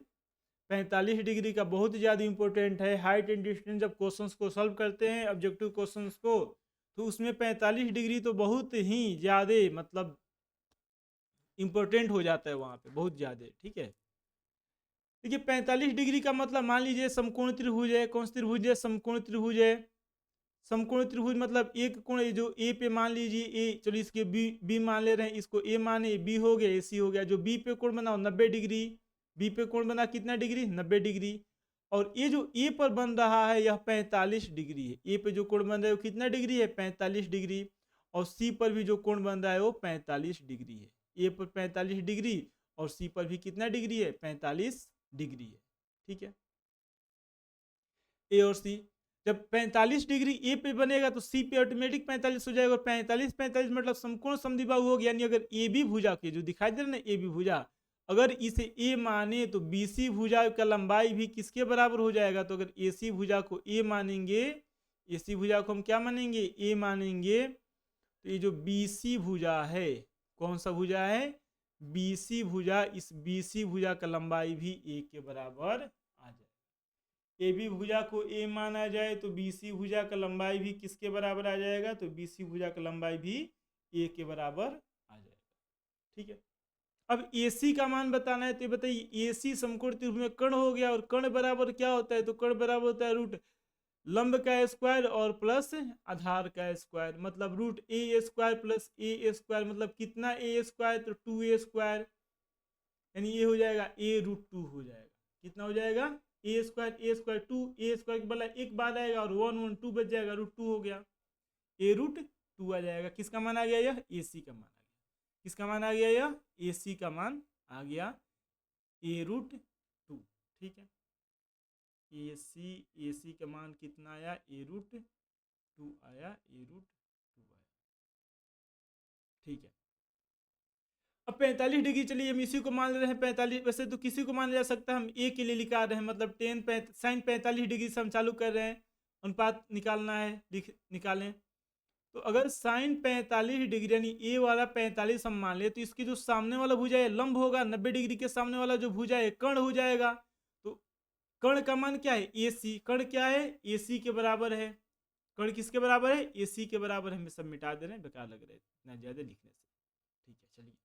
45 डिग्री का बहुत ज़्यादा इंपॉर्टेंट है। हाइट एंड डिस्टेंस जब क्वेश्चंस को सॉल्व करते हैं ऑब्जेक्टिव क्वेश्चंस को, तो उसमें 45 डिग्री तो बहुत ही ज़्यादा मतलब इम्पोर्टेंट हो जाता है वहाँ पे, बहुत ज़्यादा। ठीक है, देखिए 45 डिग्री का मतलब मान लीजिए समकोण त्रिभुज है। कौन सा त्रिभुज है, समकोण त्रिभुज है। समकोण त्रिभुज मतलब एक कोण जो ए पे मान लीजिए ए, चलो इसके बी मान ले रहे हैं, इसको ए माने, बी हो गया, AC हो गया। जो बी पे कोण बनाओ 90 डिग्री, बी पे कोण बना कितना डिग्री 90 डिग्री, और ये जो ए पर बन रहा है यह 45 डिग्री है। ए पे जो कोण बन रहा है वो कितना डिग्री है 45 डिग्री, और सी पर भी जो कोण बन रहा है वो 45 डिग्री है। ए पर 45 डिग्री और सी पर भी कितना डिग्री है, 45 डिग्री है। ठीक है, ए और सी जब 45 डिग्री ए पे बनेगा तो सी पे ऑटोमेटिक 45 हो जाएगा, और 45 45 मतलब समकोण समद्विबाहु हो गया। यानी अगर ए बी भुजा के जो दिखाई दे रहा है ना, ए बी भुजा, अगर इसे ए माने तो बी सी भुजा का लंबाई भी किसके बराबर हो जाएगा। तो अगर ए सी भुजा को ए मानेंगे, ए सी भुजा को हम क्या मानेंगे, ए मानेंगे, तो ये जो बी सी भुजा है, कौन सा भुजा है, बी सी भुजा, इस बी सी भुजा का लंबाई भी ए के बराबर आ जाए। ए बी भुजा को ए माना जाए तो बी सी भुजा का लंबाई भी किसके बराबर आ जाएगा, तो बी सी भुजा का लंबाई भी ए के बराबर आ जाएगा। ठीक है, अब ए सी का मान बताना है, तो बताइए ए सी समकोण त्रिभुज में कर्ण हो गया, और कर्ण बराबर क्या होता है, तो कर्ण बराबर होता है रूट लंब का स्क्वायर और प्लस आधार का स्क्वायर, मतलब रूट ए स्क्वायर प्लस ए स्क्वायर, मतलब कितना ए स्क्वायर, तो 2a स्क्वायर, यानी ये हो जाएगा ए रूट 2 हो जाएगा। कितना हो जाएगा, ए स्क्वायर 2, ए स्क्वायर के बदला एक बाद आएगा और 1 1 2 बच जाएगा, रूट 2 हो गया, ए रूट 2 आ जाएगा। किसका मान आ गया, यह ए सी का मान आ गया। किसका मान आ गया, यह ए सी का मान आ गया, ए रूट 2। ठीक है, ए सी का मान कितना आया, ए रूट 2 आया, ए रूट 2 आया। ठीक है, अब 45 डिग्री, चलिए हम इसी को मान ले रहे हैं 45, वैसे तो किसी को मान जा सकता है, हम ए के लिए निकाल रहे हैं, मतलब साइन 45 डिग्री से हम चालू कर रहे हैं, अनुपात निकालना है, निकालें। तो अगर साइन 45 डिग्री यानी ए वाला 45 हम मान ले, तो इसकी जो सामने वाला भुजा है लंब होगा, 90 डिग्री के सामने वाला जो भुजा है कर्ण हो जाएगा। तो कर्ण का मान क्या है, ए सी, कर्ण क्या है, ए सी के बराबर है। कर्ण किसके बराबर है, ए सी के बराबर है। हम सब मिटा दे रहे हैं, बेकार लग रहा है इतना ज्यादा लिखने से। ठीक है, चलिए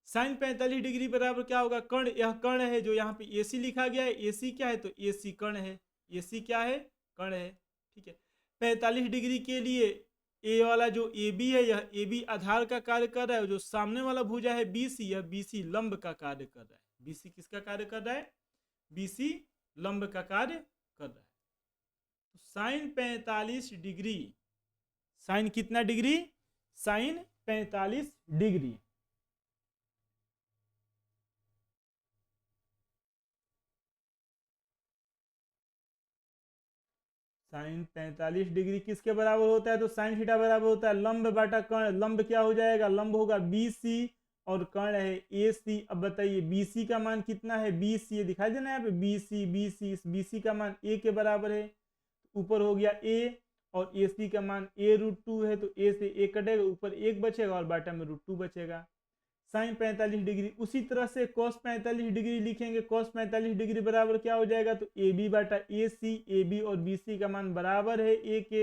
साइन 45 डिग्री बराबर क्या होगा, कर्ण, यह कर्ण है जो यहाँ पे ए सी लिखा गया है, ए सी क्या है, तो ए सी कर्ण है, ए सी क्या है, कर्ण है। ठीक है, 45 डिग्री के लिए ए वाला जो ए बी है, यह ए बी आधार का कार्य कर रहा है, जो सामने वाला भुजा है बी सी, यह बी सी लंब का कार्य कर रहा है। बी सी किसका कार्य कर रहा है, बी सी लंब का कार्य कर रहा है। तो साइन 45 डिग्री, साइन कितना degree, sine 45 degree, sine 45 degree किसके बराबर होता है, तो साइन थीटा बराबर होता है लंब बटा कर्ण। लंब क्या हो जाएगा, लंब होगा बी सी और कर्ण है ए सी। अब बताइए बी सी का मान कितना है, बी सी, ये दिखाई देना है यहाँ पे बी सी, इस बी सी का मान ए के बराबर है, ऊपर हो गया ए, और ए सी का मान ए रूट 2 है, तो ए से ए कटेगा, ऊपर 1 बचेगा और बाटा में रूट 2 बचेगा। साइन 45 डिग्री, उसी तरह से कॉस 45 डिग्री लिखेंगे, कॉस 45 डिग्री बराबर क्या हो जाएगा, तो ए बी बाटा ए सी, ए बी और बी सी का मान बराबर है ए के,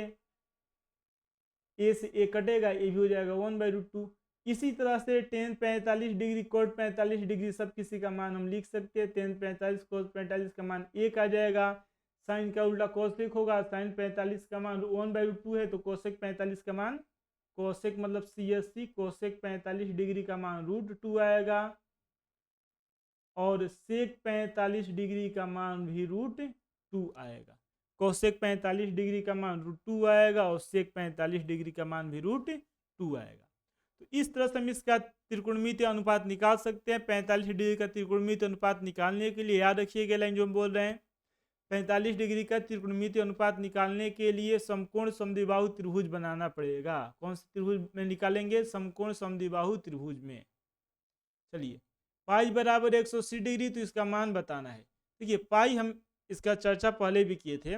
ए से ए कटेगा, ए भी हो जाएगा 1/√2। इसी तरह से टेन 45 डिग्री, कोट 45 डिग्री, सब किसी का मान हम लिख सकते हैं। टेन 45 कोस 45 का मान 1 आ जाएगा, साइन का उल्टा कोसेक होगा, साइन 45 का मान 1/√2 है, तो कोसेक 45 का मान, कोसेक मतलब C S C, cosec 45 degree का मान √2 आएगा, और सेक 45 डिग्री का मान भी √2 आएगा। कोसेक 45 डिग्री का मान √2 आएगा और सेक 45 डिग्री का मान भी √2 आएगा। तो इस तरह से हम इसका त्रिकोणमितीय अनुपात निकाल सकते हैं। 45 डिग्री का त्रिकोणमितीय अनुपात निकालने के लिए याद रखिएगा लाइन जो हम बोल रहे हैं, 45 डिग्री का त्रिकोणमितीय अनुपात निकालने के लिए समकोण समद्विबाहु त्रिभुज बनाना पड़ेगा। कौन से त्रिभुज में निकालेंगे, समकोण समद्विबाहु त्रिभुज में। चलिए पाई बराबर 180 डिग्री, तो इसका मान बताना है। देखिए पाई हम इसका चर्चा पहले भी किए थे।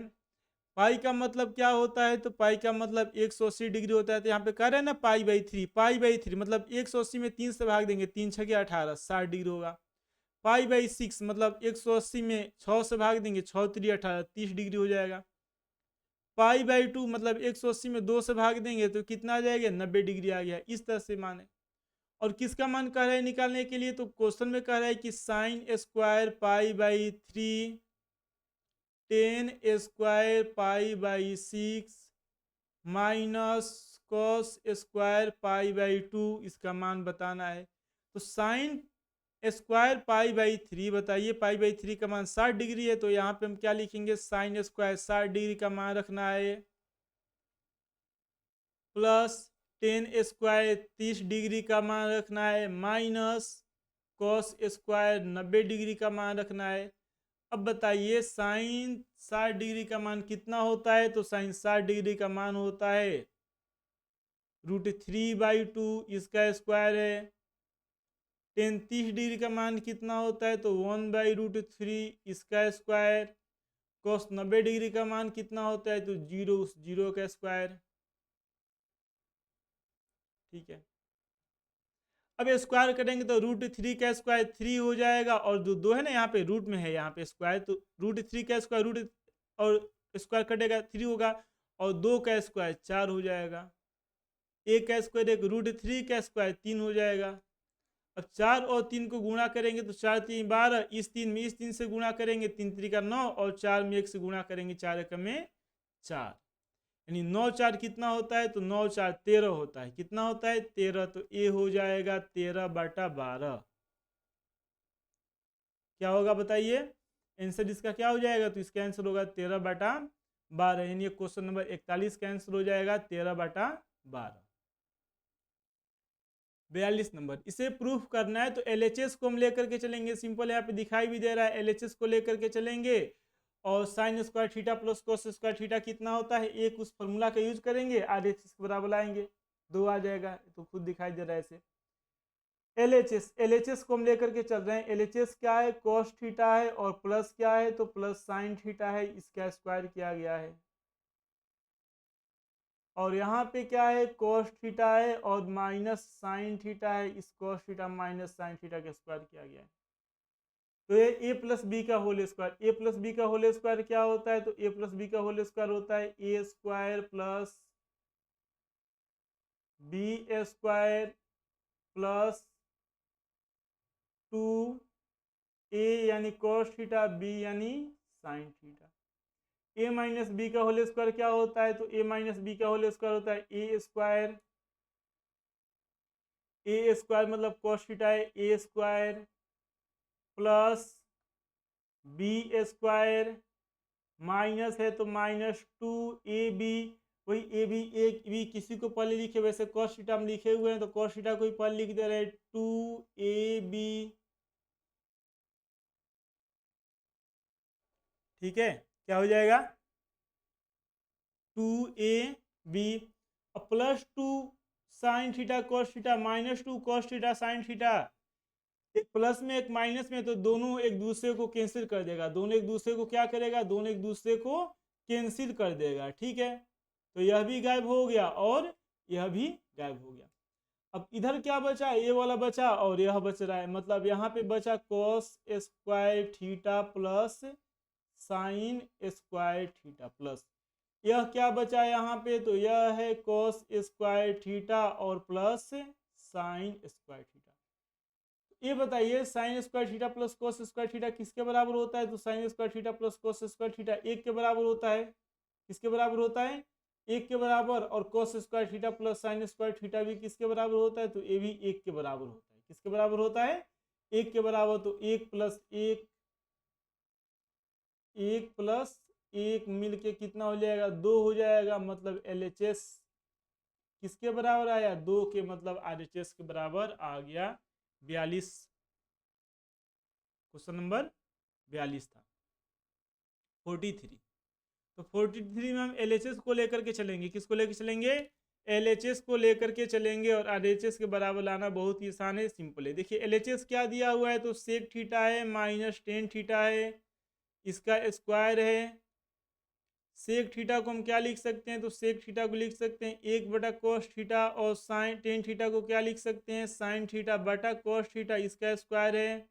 पाई का मतलब क्या होता है, तो पाई का मतलब 180 डिग्री होता है। तो यहाँ पे कह रहे हैं ना पाई/3, पाई/3 मतलब 180 में 3 से भाग देंगे, 3 छके 18, 60 डिग्री होगा। पाई/6 मतलब 180 में 6 से भाग देंगे, 6 3 18, 30 डिग्री हो जाएगा। पाई/2 मतलब 180 में 2 से भाग देंगे तो कितना आ जाएगा, 90 डिग्री आ गया। इस तरह से मान है। और किसका मान कह रहा है निकालने के लिए, तो क्वेश्चन में कह रहा है कि sine square pi tan square pi minus cos square pi, इसका मान बताना है। तो साइन स्क्वायर पाई/3, बताइए पाई/3 का मान 60 डिग्री है, तो यहाँ पे हम क्या लिखेंगे, साइन स्क्वायर 60 डिग्री का मान रखना है, प्लस टेन स्क्वायर 30 डिग्री का मान रखना है, माइनस कॉस स्क्वायर 90 डिग्री का मान रखना है। अब बताइए साइन 60 डिग्री का मान कितना होता है? तो साइन 60 डिग्री का मान होता है √3/2, इसका स्क्वायर है। टेन 30 डिग्री का मान कितना होता है? तो 1/√3, इसका स्क्वायर। कॉस 90 डिग्री का मान कितना होता है? तो 0, उस 0 का स्क्वायर। ठीक है, अब स्क्वायर करेंगे तो √3 का स्क्वायर 3 हो जाएगा, और जो 2 है ना यहाँ पे रूट में है, यहाँ पे स्क्वायर, तो √3 का स्क्वायर रूट और स्क्वायर कटेगा 3 होगा, और 2 का स्क्वायर 4 हो जाएगा। एक का स्क्वायर एक √3 का स्क्वायर 3 हो जाएगा। अब 4 और 3 को गुणा करेंगे तो 4 3 12, इस 3 में इस 3 से गुणा करेंगे 3 3 का 9, और 4 में 1 से गुणा करेंगे 4 1 में 4, यानी 9 4 कितना होता है? तो 9 4 13 होता है। कितना होता है? 13। तो ए हो जाएगा 13/12। क्या होगा बताइए? आंसर इसका क्या हो जाएगा? तो इसका आंसर होगा 13/12, यानी क्वेश्चन नंबर 41 का आंसर हो जाएगा 13/12। 42 नंबर, इसे प्रूफ करना है तो LHS को हम लेकर के चलेंगे। सिंपल यहाँ पे दिखाई भी दे रहा है, LHS को लेकर के चलेंगे, और sign square theta plus cos square theta कितना होता है? एक उस फॉर्मूला का यूज करेंगे, RHS के बराबर लाएंगे, 2 आ जाएगा, तो खुद दिखाई दे रहा है ऐसे। LHS को हम लेकर के चल रहे हैं। LHS क्या है? कॉस थीटा है, और प्लस क्या है? तो प्लस साइन थीटा है, इसका स्क्वायर किया गया है। और यहाँ पे क्या है? कॉस थीटा है, और माइनस साइन थीटा है, इस cos theta minus sine theta का स्क्वायर किया गया है। तो ये a प्लस बी का whole square, a plus B का होल स्क्वायर क्या होता है? तो a प्लस बी का होल स्क्वायर होता है a square plus B square plus 2a यानी कॉस थीटा, b यानी sine theta. a minus B का होल स्क्वायर क्या होता है? तो a माइनस बी का होल स्क्वायर होता है a स्क्वायर, मतलब कॉस थीटा है a square plus B square, minus है तो -2ab, वही ए बी किसी को पहले लिखे, वैसे कॉस थीटा हम लिखे हुए हैं तो कॉस थीटा को ही पहले लिख दे रहे हैं 2ab। ठीक है, क्या हो जाएगा? 2ab plus 2 sine theta cos theta, -2 cos theta sine theta, एक प्लस में एक माइनस में, तो दोनों एक दूसरे को कैंसिल कर देगा। दोनों एक दूसरे को क्या करेगा? दोनों एक दूसरे को कैंसिल कर देगा। ठीक है, तो यह भी गायब हो गया और यह भी गायब हो गया। अब इधर क्या बचा? ये वाला बचा और यह बच रहा है, मतलब यहाँ पे बचा cos square theta plus sign square theta plus, यह क्या बचा यहाँ पे? तो यह है कॉस स्क्वायर थीटा और प्लस साइन स्क्वायर थीटा। ये बताइए sign square theta plus cos square theta किसके बराबर होता है? तो sign square theta plus cos square theta 1 के बराबर होता है। किसके बराबर होता है? 1 के बराबर। और cos square theta plus sign square theta भी किसके बराबर होता है? तो ये भी 1 के बराबर होता है। किसके बराबर होता है? 1 के बराबर। तो 1 प्लस 1, 1 प्लस 1 मिलके कितना हो जाएगा? 2 हो जाएगा। मतलब LHS किसके बराबर आया? 2 के, मतलब RHS के बराबर आ गया 42। क्वेश्चन नंबर 42 था। 43, तो 43 में हम LHS को लेकर के चलेंगे। किसको लेकर चलेंगे? LHS को लेकर के चलेंगे, और RHS के बराबर लाना बहुत ही आसान है, सिंपल है। देखिए LHS क्या दिया हुआ है? तो सेक थीटा है माइनस टेन थीटा है, इसका स्क्वायर है। सेक थीटा को हम क्या लिख सकते हैं? तो सेक थीटा को लिख सकते हैं 1/cos थीटा, और साइन टेन थीटा को क्या लिख सकते हैं? साइन थीटा बटा cos थीटा, इसका स्क्वायर है।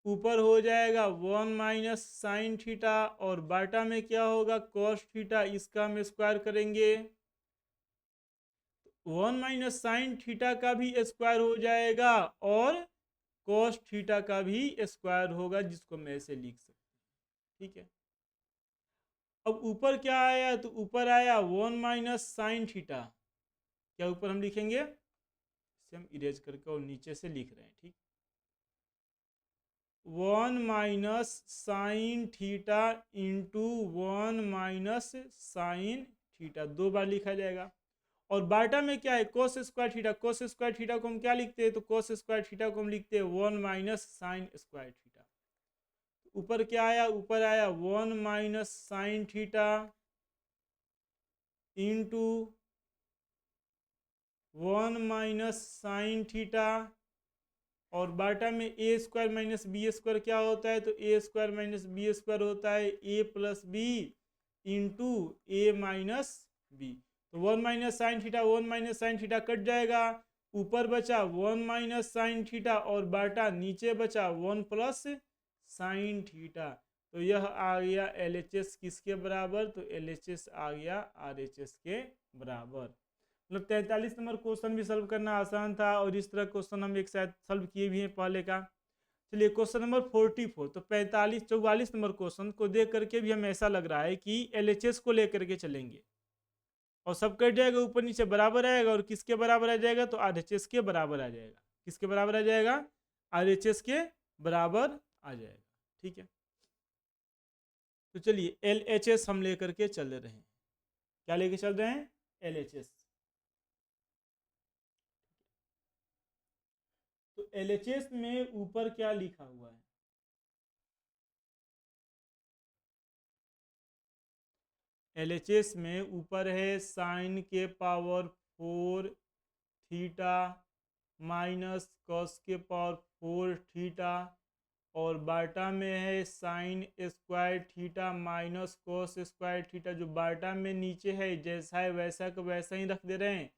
ऊपर हो जाएगा 1 माइनस साइन थीटा, और बाटा में क्या होगा? कॉस थीटा, इसका हम स्क्वायर करेंगे। 1 माइनस साइन थीटा का भी स्क्वायर हो जाएगा, और कॉस थीटा का भी स्क्वायर होगा, जिसको मैं ऐसे लिख सकता हूँ। ठीक है, अब ऊपर क्या आया? तो ऊपर आया 1 माइनस साइन थीटा। क्या ऊपर हम लिखेंगे? इसे हम इरेज करके और नीचे से लिख रहे हैं। ठीक, 1 minus sine theta into 1 minus sine theta, 2 बार लिखा जाएगा। और बाटा में क्या है cos square theta. Cos square theta को हम क्या लिखते हैं, तो कोस स्क्वायर थीटा को हम लिखते हैं 1 माइनस साइन स्क्वायर थीटा। ऊपर क्या आया, ऊपर आया 1 minus sine theta into 1 minus sine theta, और बाटा में ए स्क्वायर माइनस बी स्क्वायर क्या होता है, तो ए स्क्वायर माइनस बी स्क्वायर होता है ए plus B into A minus B. तो 1 minus sine theta 1 minus sine theta cut जाएगा, ऊपर बचा 1 माइनस साइन थीटा और बाटा नीचे बचा 1 प्लस साइन थीटा। तो यह आ गया LHS किसके बराबर, तो LHS आ गया RHS के बराबर। मतलब 43 नंबर क्वेश्चन भी सॉल्व करना आसान था, और इस तरह क्वेश्चन हम एक साथ सॉल्व किए भी हैं पहले का। चलिए क्वेश्चन नंबर 44, तो 44 नंबर क्वेश्चन को देख करके भी हमें ऐसा लग रहा है कि LHS को लेकर के चलेंगे और सब कट जाएगा, ऊपर नीचे बराबर आएगा, और किसके बराबर आ जाएगा, तो RHS के बराबर आ जाएगा। किसके बराबर आ जाएगा, RHS के बराबर आ जाएगा। ठीक है, तो चलिए LHS हम लेकर के चल रहे हैं। क्या लेके चल रहे हैं, LHS। तो LHS में ऊपर क्या लिखा हुआ है, LHS में ऊपर है साइन के पावर 4 थीटा माइनस कॉस के पावर 4 थीटा, और बाटा में है sine square theta minus cos square theta. जो बाटा में नीचे है जैसा है वैसा का वैसा ही रख दे रहे हैं।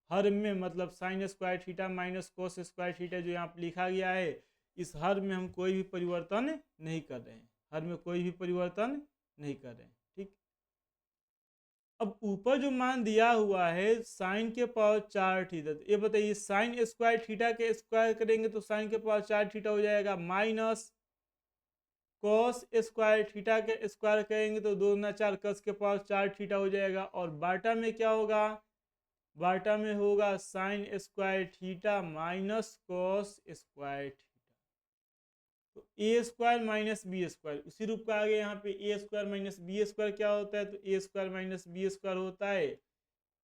हर में मतलब sine square theta minus cos square theta जो यहाँ पर लिखा गया है, इस हर में हम कोई भी परिवर्तन नहीं कर रहे हैं, हर में कोई भी परिवर्तन नहीं कर रहे हैं। ठीक, अब ऊपर जो मान दिया हुआ है साइन के पावर 4 थीटा, तो ये बताइए साइन स्क्वायर थीटा के स्क्वायर करेंगे तो साइन के पावर 4 थीटा हो जाएगा, माइनस कॉस स्क्वायर थीटा के स्क्वायर करेंगे तो 2 गुना 4 कस के पावर 4 थीटा हो जाएगा। और बाटा में क्या होगा, बाटा में होगा sign square theta minus cos square theta. तो ए स्क्वायर माइनस बी स्क्वायर उसी रूप का आ गया यहाँ पे। ए स्क्वायर माइनस बी स्क्वायर क्या होता है, तो ए स्क्वायर माइनस बी स्क्वायर होता है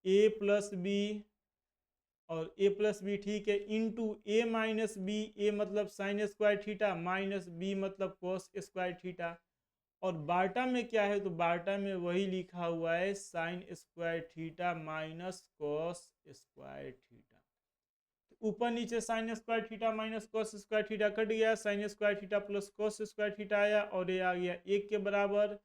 ए प्लस बी, और ए प्लस बी ठीक है, into A minus B, A मतलब sine square theta minus B मतलब कॉस स्क्वायर थीटा। और बाटा में क्या है, तो बाटा में वही लिखा हुआ है sine square theta minus cos square theta. ऊपर नीचे sine square theta minus cos square theta cut गया, sine square theta plus cos square theta आया, और ये आ गया 1 के बराबर,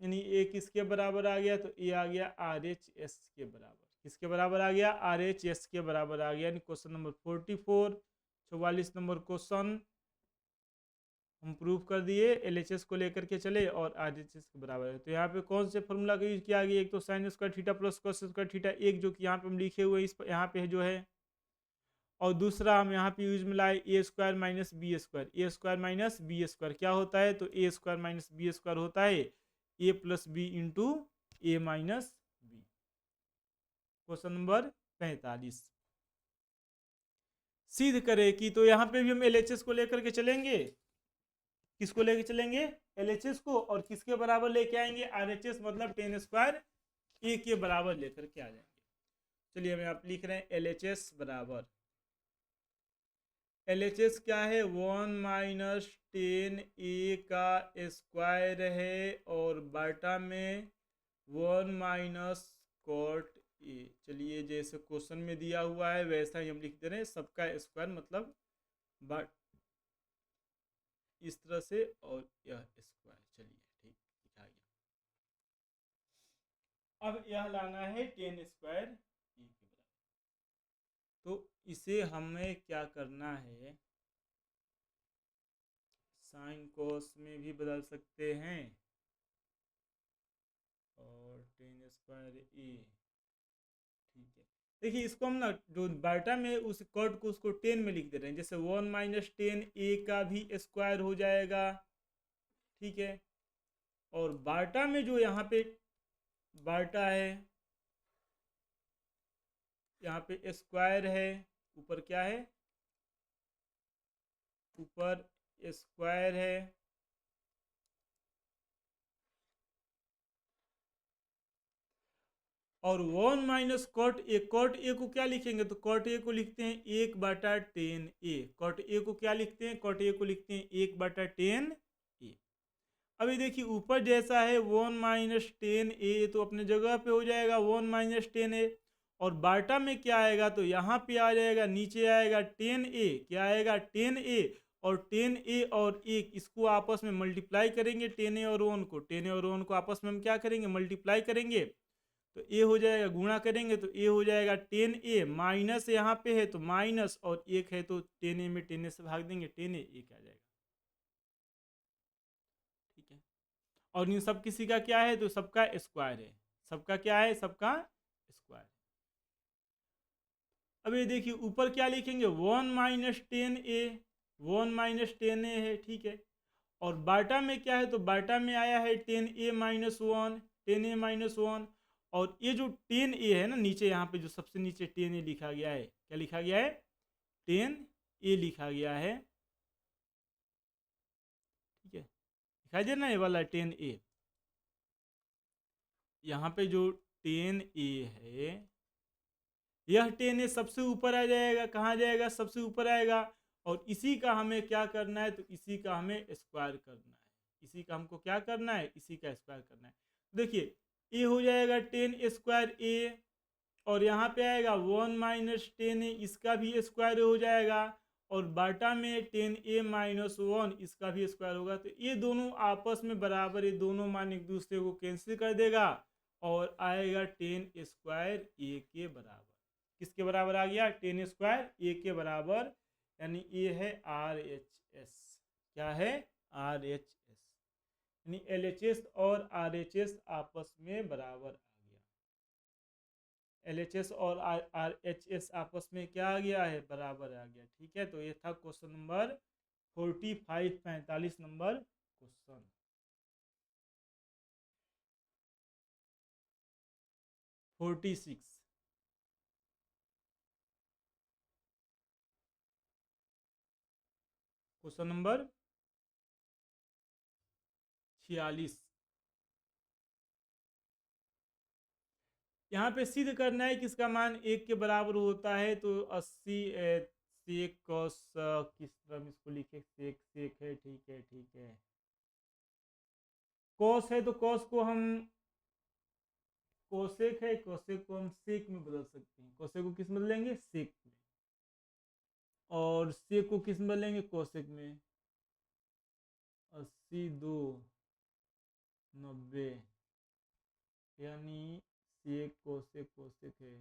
यानी 1 किसके बराबर आ गया, तो ये आ गया RHS के बराबर। किसके बराबर आ गया, RHS के बराबर आ गया। यानी क्वेश्चन नंबर 44 44 नंबर क्वेश्चन हम प्रूव कर दिए, LHS को लेकर के चले और RHS के बराबर है। तो यहाँ पे कौन से फॉर्मूला का यूज किया गया, एक तो sign square theta plus cos square theta, एक जो कि यहाँ पे हम लिखे हुए इस यहाँ पे जो है, और दूसरा हम यहाँ पे यूज में लाए ए square minus B square. A square minus B square क्या होता है, तो ए स्क्वायर माइनस बी स्क्वायर होता है ए plus B into A minus B. Question number 45 सिद्ध करे कि, तो यहाँ पे भी हम LHS को लेकर के चलेंगे। किसको लेके चलेंगे, LHS को, और किसके बराबर लेके आएंगे, RHS मतलब 10 स्क्वायर ए के बराबर लेकर के आ जाएंगे। चलिए हम आप लिख रहे हैं LHS बराबर, LHS क्या है 1 माइनस 10 ए का स्क्वायर है, और बाटा में 1 माइनस कॉट ए। चलिए जैसे क्वेश्चन में दिया हुआ है वैसा ही हम लिख दे रहे हैं, सबका स्क्वायर मतलब इस तरह से, और यह स्क्वायर। चलिए ठीक लिखा गया। अब यह लाना है 10 स्क्वायर ए के बराबर। तो इसे हमें क्या करना है, साइन कोस में भी बदल सकते हैं, और 10 स्क्वायर ए ठीक है। देखिए इसको हम ना जो बाटा में उस कॉट को उसको 10 में लिख दे रहे हैं, जैसे 1 माइनस 10 ए का भी स्क्वायर हो जाएगा। ठीक है, और बाटा में जो यहाँ पे बाटा है, यहाँ पे स्क्वायर है, ऊपर क्या है, ऊपर स्क्वायर है, और 1 minus cot A. Cot A को क्या लिखेंगे, तो कॉट ए को लिखते हैं 1/10 ए। कॉट ए को क्या लिखते हैं, कॉट ए को लिखते हैं 1/10 ए। अभी देखिए ऊपर जैसा है 1 माइनस 10 ए, तो अपने जगह पे हो जाएगा 1 माइनस 10 ए। और बाटा में क्या आएगा, तो यहाँ पे आ जाएगा, नीचे आएगा 10 ए। क्या आएगा, 10 ए। और 10 ए और 1 इसको आपस में मल्टीप्लाई करेंगे, 10 ए और 1 को। 10 ए और 1 को आपस में हम क्या करेंगे, मल्टीप्लाई करेंगे। तो ए हो जाएगा, गुणा करेंगे तो ए हो जाएगा 10 ए। माइनस यहाँ पे है तो माइनस, और 1 है तो 10 ए में 10 ए से भाग देंगे, 10 ए एक आ जाएगा। ठीक है, और इन सब किसी का क्या है, तो सबका स्क्वायर है। सबका क्या है, सबका स्क्वायर। अब ये देखिए ऊपर क्या लिखेंगे, 1 माइनस 10 ए। 1 माइनस 10 ए है, ठीक है। और बाटा में क्या है, तो बाटा में आया है 10 ए माइनस 1। 10 ए माइनस 1। और ये जो 10 ए है ना, नीचे यहाँ पे जो सबसे नीचे 10 ए लिखा गया है, क्या लिखा गया है, 10 ए लिखा गया है। ठीक है, दिखाई दे ना ये वाला 10 ए। यहाँ पे जो 10 ए है, यह 10 ए सबसे ऊपर आ जाएगा। कहाँ जाएगा, सबसे ऊपर आएगा। और इसी का हमें क्या करना है, तो इसी का हमें स्क्वायर करना है। इसी का हमको क्या करना है, इसी का स्क्वायर करना है। देखिए ए हो जाएगा 10 स्क्वायर ए, और यहाँ पे आएगा 1 माइनस 10 ए, इसका भी स्क्वायर हो जाएगा। और बाटा में 10 ए माइनस 1, इसका भी स्क्वायर होगा। तो ये दोनों आपस में बराबर, ये दोनों मान एक दूसरे को कैंसिल कर देगा, और आएगा 10 स्क्वायर ए के बराबर। किसके बराबर आ गया, 10 स्क्वायर ए के बराबर। यानी ये है RHS। क्या है, RHS। यानी LHS और RHS आपस में बराबर आ गया। LHS और RHS आपस में क्या आ गया है, बराबर आ गया। ठीक है, तो ये था question number 45, 45 number question. Question number 46। यहाँ पे सिद्ध करना है कि इसका मान 1 के बराबर होता है। तो 80 सेक कॉस, किस तरह इसको लिखे, सेक सेक है, ठीक है, ठीक है। कॉस है तो कॉस को हम, कोसेक है, कोसेक को हम सेक में बदल सकते हैं। कोसेक को किस में बदलेंगे, सेक में। और सेक को किस में बदलेंगे, कोसेक में। 80 2 90, यानी सेक कोसेक कोसेक है।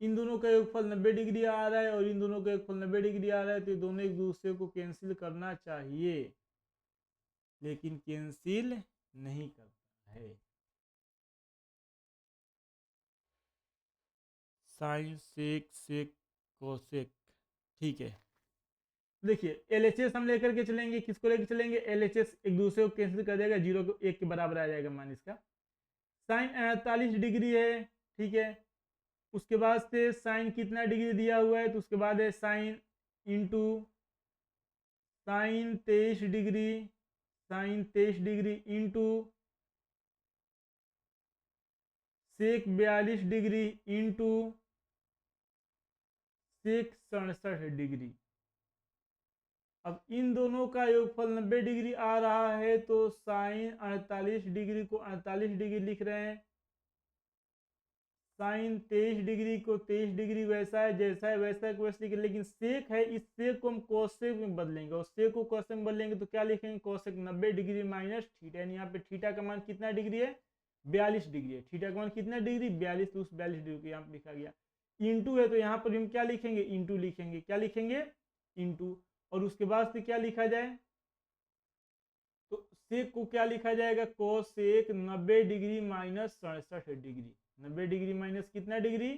इन दोनों का योगफल 90 डिग्री आ रहा है, और इन दोनों का योगफल 90 डिग्री आ रहा है। तो दोनों एक दूसरे को कैंसिल करना चाहिए, लेकिन कैंसिल नहीं करता है। साइन सेक सेक कोसेक, ठीक है। देखिए LHS हम लेकर के चलेंगे, किसको लेकर चलेंगे, LHS एक दूसरे को कैंसिल कर देगा, 0 को 1 के बराबर आ जाएगा मान इसका। साइन 48 डिग्री है, ठीक है। उसके बाद से साइन कितना डिग्री दिया हुआ है, तो उसके बाद है sine into sine 23 degree, sine 23 degree into sec 42 degree into sec 67 degree. अब इन दोनों का योगफल 90 डिग्री आ रहा है, तो साइन 48 डिग्री को 48 डिग्री लिख रहे हैं। साइन 23 डिग्री को 23 डिग्री वैसा है जैसा है, वैसा है वैसे लिखे। लेकिन सेक है, इस सेक को हम कोसेक में बदलेंगे, और सेक को कोसेक में बदलेंगे तो क्या लिखेंगे, कोसेक 90 डिग्री माइनस थीटा। यानी यहाँ पे थीटा का मान कितना डिग्री है, 42 डिग्री है। थीटा का मान कितना डिग्री, 42। तो उस 42 डिग्री को यहाँ पे लिखा गया। इंटू है तो यहाँ पर हम क्या लिखेंगे, इंटू लिखेंगे। क्या लिखेंगे, इंटू। और उसके बाद से क्या लिखा जाए, तो सेक को क्या लिखा जाएगा, cosec 90 degree minus 67 degree. 90 degree minus कितना डिग्री,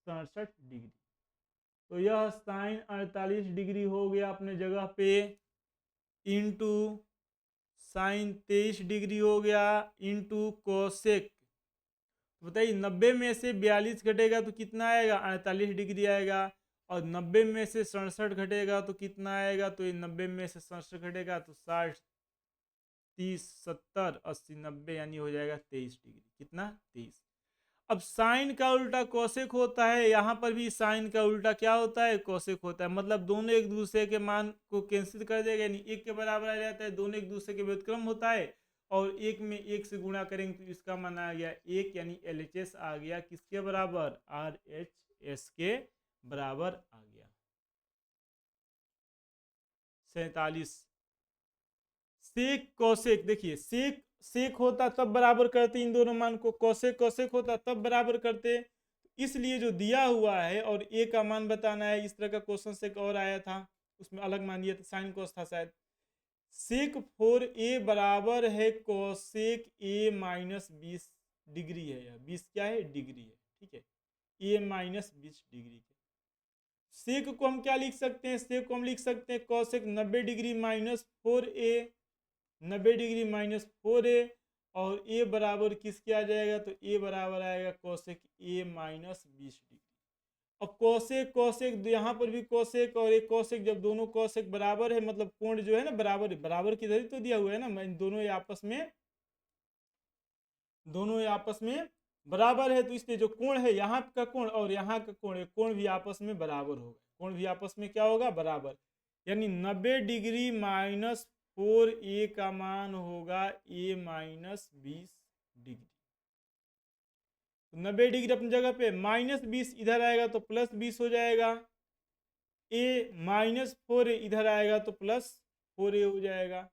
67 डिग्री। तो यह साइन 48 डिग्री हो गया अपने जगह पे, इंटू साइन 23 डिग्री हो गया, इंटू कोसेक। बताइए 90 में से 42 घटेगा तो कितना आएगा, 48 डिग्री आएगा। और 90 में से 67 घटेगा तो कितना आएगा, तो ये 90 में से 67 घटेगा तो 60 30, 70, 80, 90 यानी हो जाएगा 23 डिग्री। कितना? 23। अब साइन का उल्टा कोसेक होता है, यहाँ पर भी साइन का उल्टा क्या होता है? कोसेक होता है। मतलब दोनों एक दूसरे के मान को कैंसिल कर देगा, यानी एक के बराबर आ जाता है। दोनों एक दूसरे के व्युत्क्रम होता है और एक में एक से गुणा करेंगे तो इसका मान आ गया एक, यानी LHS आ गया किसके बराबर? RHS के बराबर आ गया 47। सेक कोसेक, देखिए सेक सेक होता तब बराबर करते इन दोनों मान को, कोसेक कोसेक होता तब बराबर करते। इसलिए जो दिया हुआ है और ए का मान बताना है, इस तरह का क्वेश्चन से एक और आया था, उसमें अलग मान दिया था, साइन कोस था शायद। सेक 4a बराबर है कोसेक a माइनस 20 डिग्री है। यह 20 क्या है? डिग्री है। ठीक है, a माइनस 20 डिग्री के सेक को हम क्या लिख सकते हैं? सेक को हम लिख सकते हैं cosec 90 degree minus 4a, 90 degree minus 4a, और a बराबर किसके आ जाएगा? तो a बराबर आएगा कोसेक a माइनस 20 डिग्री। अब कोसेक कोसेक, यहाँ पर भी कोसेक और एक कोसेक, जब दोनों कोसेक बराबर है, मतलब कोण जो है ना बराबर, बराबर किधर ही तो दिया हुआ है ना, दोनों आपस में बराबर है, तो इसलिए जो कोण है यहाँ का कोण और यहाँ का कोण, कोण भी आपस में बराबर होगा। कोण भी आपस में क्या होगा? बराबर। यानी 90 डिग्री माइनस 4a का मान होगा a माइनस 20 डिग्री। 90 डिग्री अपनी जगह पे, माइनस 20 इधर आएगा तो प्लस 20 हो जाएगा। a माइनस 4a इधर आएगा तो प्लस 4a हो जाएगा।